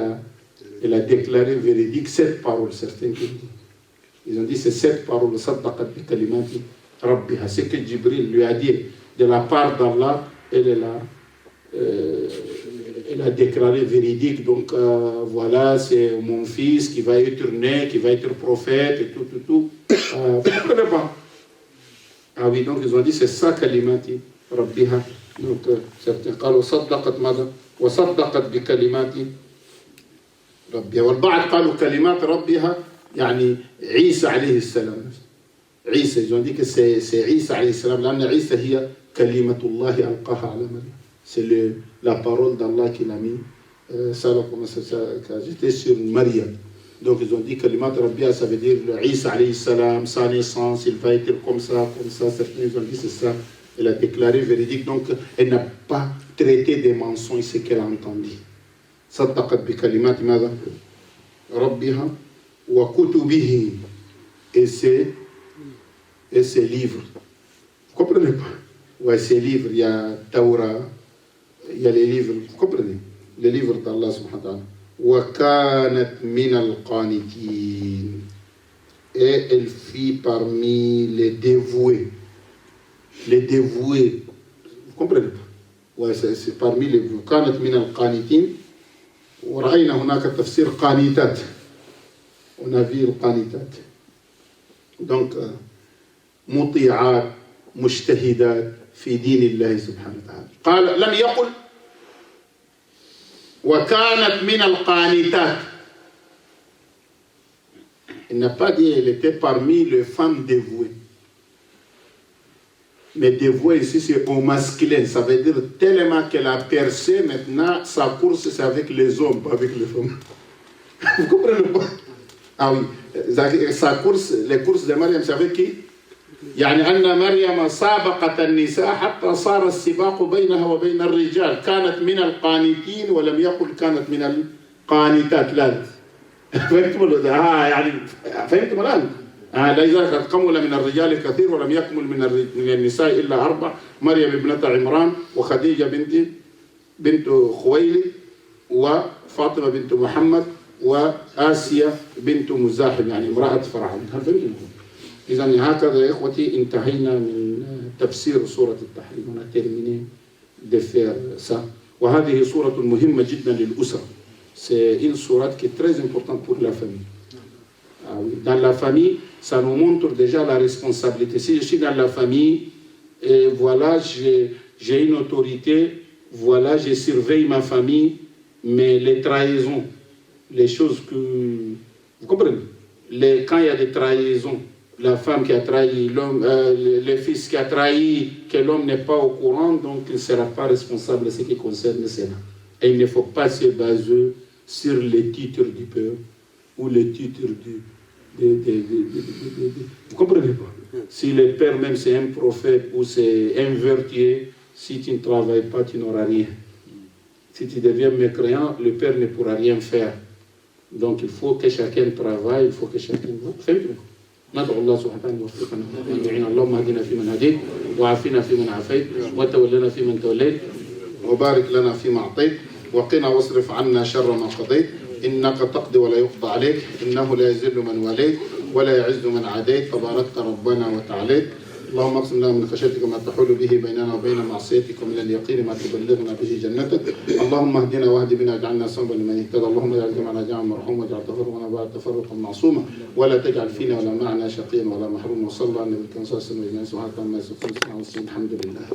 a déclaré véridique cette parole. Certains qui disent, ils ont dit c'est cette parole, صدقت بكلمات ربها. C'est que Jibril lui a dit de la part d'Allah, elle a déclaré véridique. Donc voilà, c'est mon fils qui va être né, qui va être prophète et tout. Vous ne comprenez pas? Ah oui, donc ils ont dit c'est ça kalimati rabbiha. Donc certains قالوا صدقت ماذا؟ وصدقت بكلمات ربها. والبعض قالوا كلمات ربها يعني عيسى عليه السلام. عيسى, ils ont dit que c'est عيسى عليه السلام لأن عيسى هي كلمة الله ألقاها على مريم. C'est la parole d'Allah qu'il a mis. Ça, j'étais sur Maryam. Donc ils ont dit Kalimat Rabbiha, ça veut dire le Isa alayhi salam, sa naissance, il va être comme ça. Certains ils ont dit c'est ça. Elle a déclaré véridique. Donc elle n'a pas traité des mensonges ce qu'elle a entendu. Saddaqat bi kalimat mada Rabbiha wa kutubihi. Et ses livres. Vous comprenez pas? Ouais, ces livres, il y a Torah, il y a les livres, vous comprenez? Les livres d'Allah subhanahu wa ta'ala. وَكَانَتْ مِنَ الْقَانِتِينَ. Et elle fit parmi les dévoués. Les dévoués. Vous comprenez pas? Ouais, c'est parmi les dévoués. كانت من القانتين. ورأينا هناك تفسير قانتات. On a vu le qanitat. Donc, مطيعات, مجتهدات في دين الله سبحانه وتعالى. قال لم يقل وكانت من القانتات. Il n'a pas dit qu'elle était parmi les femmes dévouées. Mais dévouée ici c'est au masculin. Ça veut dire tellement qu'elle a percé maintenant sa course c'est avec les hommes, pas avec les femmes. Vous comprenez pas? Ah oui. Sa course, les courses de Mariam, c'est avec qui? يعني أن مريم سابقت النساء حتى صار السباق بينها وبين الرجال. كانت من القانتين ولم يقل كانت من القانتات. لا فهمتم؟ يعني فهمتم الآن؟ لذلك قد كمل من الرجال كثير ولم يكمل من النساء إلا 4. مريم ابنة عمران وخديجة بنت خويلد وفاطمة بنت محمد وآسيا بنت مزاحم يعني امرأة فرعون. هل فهمتم؟ إذن هكذا يا إخوتي انتهينا من تفسير سورة التحريم. On a terminé de faire ça. وهذه سورة مهمة جدا للأسرة. C'est une sourate qui est très importante pour la famille. Dans la famille, ça nous montre déjà la responsabilité. Si je suis dans la famille, et voilà, j'ai une autorité, voilà, je surveille ma famille, mais les trahisons, les choses que... Vous comprenez? Quand il y a des trahisons, la femme qui a trahi, l'homme, le fils qui a trahi, que l'homme n'est pas au courant, donc il ne sera pas responsable de ce qui concerne le Sénat. Et il ne faut pas se baser sur les titres du peuple ou les titres vous comprenez pas? Si le père même c'est un prophète ou c'est un vertueux, si tu ne travailles pas, tu n'auras rien. Si tu deviens mécréant, le père ne pourra rien faire. Donc il faut que chacun travaille, il faut que chacun... ندعو الله سبحانه وتعالى وفقنا اللهم اهدنا فيمن هديت وعافنا فيمن عافيت وتولنا فيمن توليت وبارك لنا فيما اعطيت وقنا واصرف عنا شر ما قضيت انك تقضي ولا يقضى عليك انه لا يذل من واليت ولا يعز من عاديت تباركت ربنا وتعاليت اللهم اقسم لنا من خشيتك ما تحول به بيننا وبين معصيتك ومن اليقين ما تبلغنا به جنتك اللهم اهدنا واهد بنا واجعلنا سببا لمن اهتدى اللهم اجعل جمعنا جمعا مرحوما واجعل تفرقنا بعد تفرقا معصوما ولا تجعل فينا ولا معنا شقيا ولا محروما وصلى على النبي صلى الله عليه وسلم سبحانك اللهم وبحمدك الحمد لله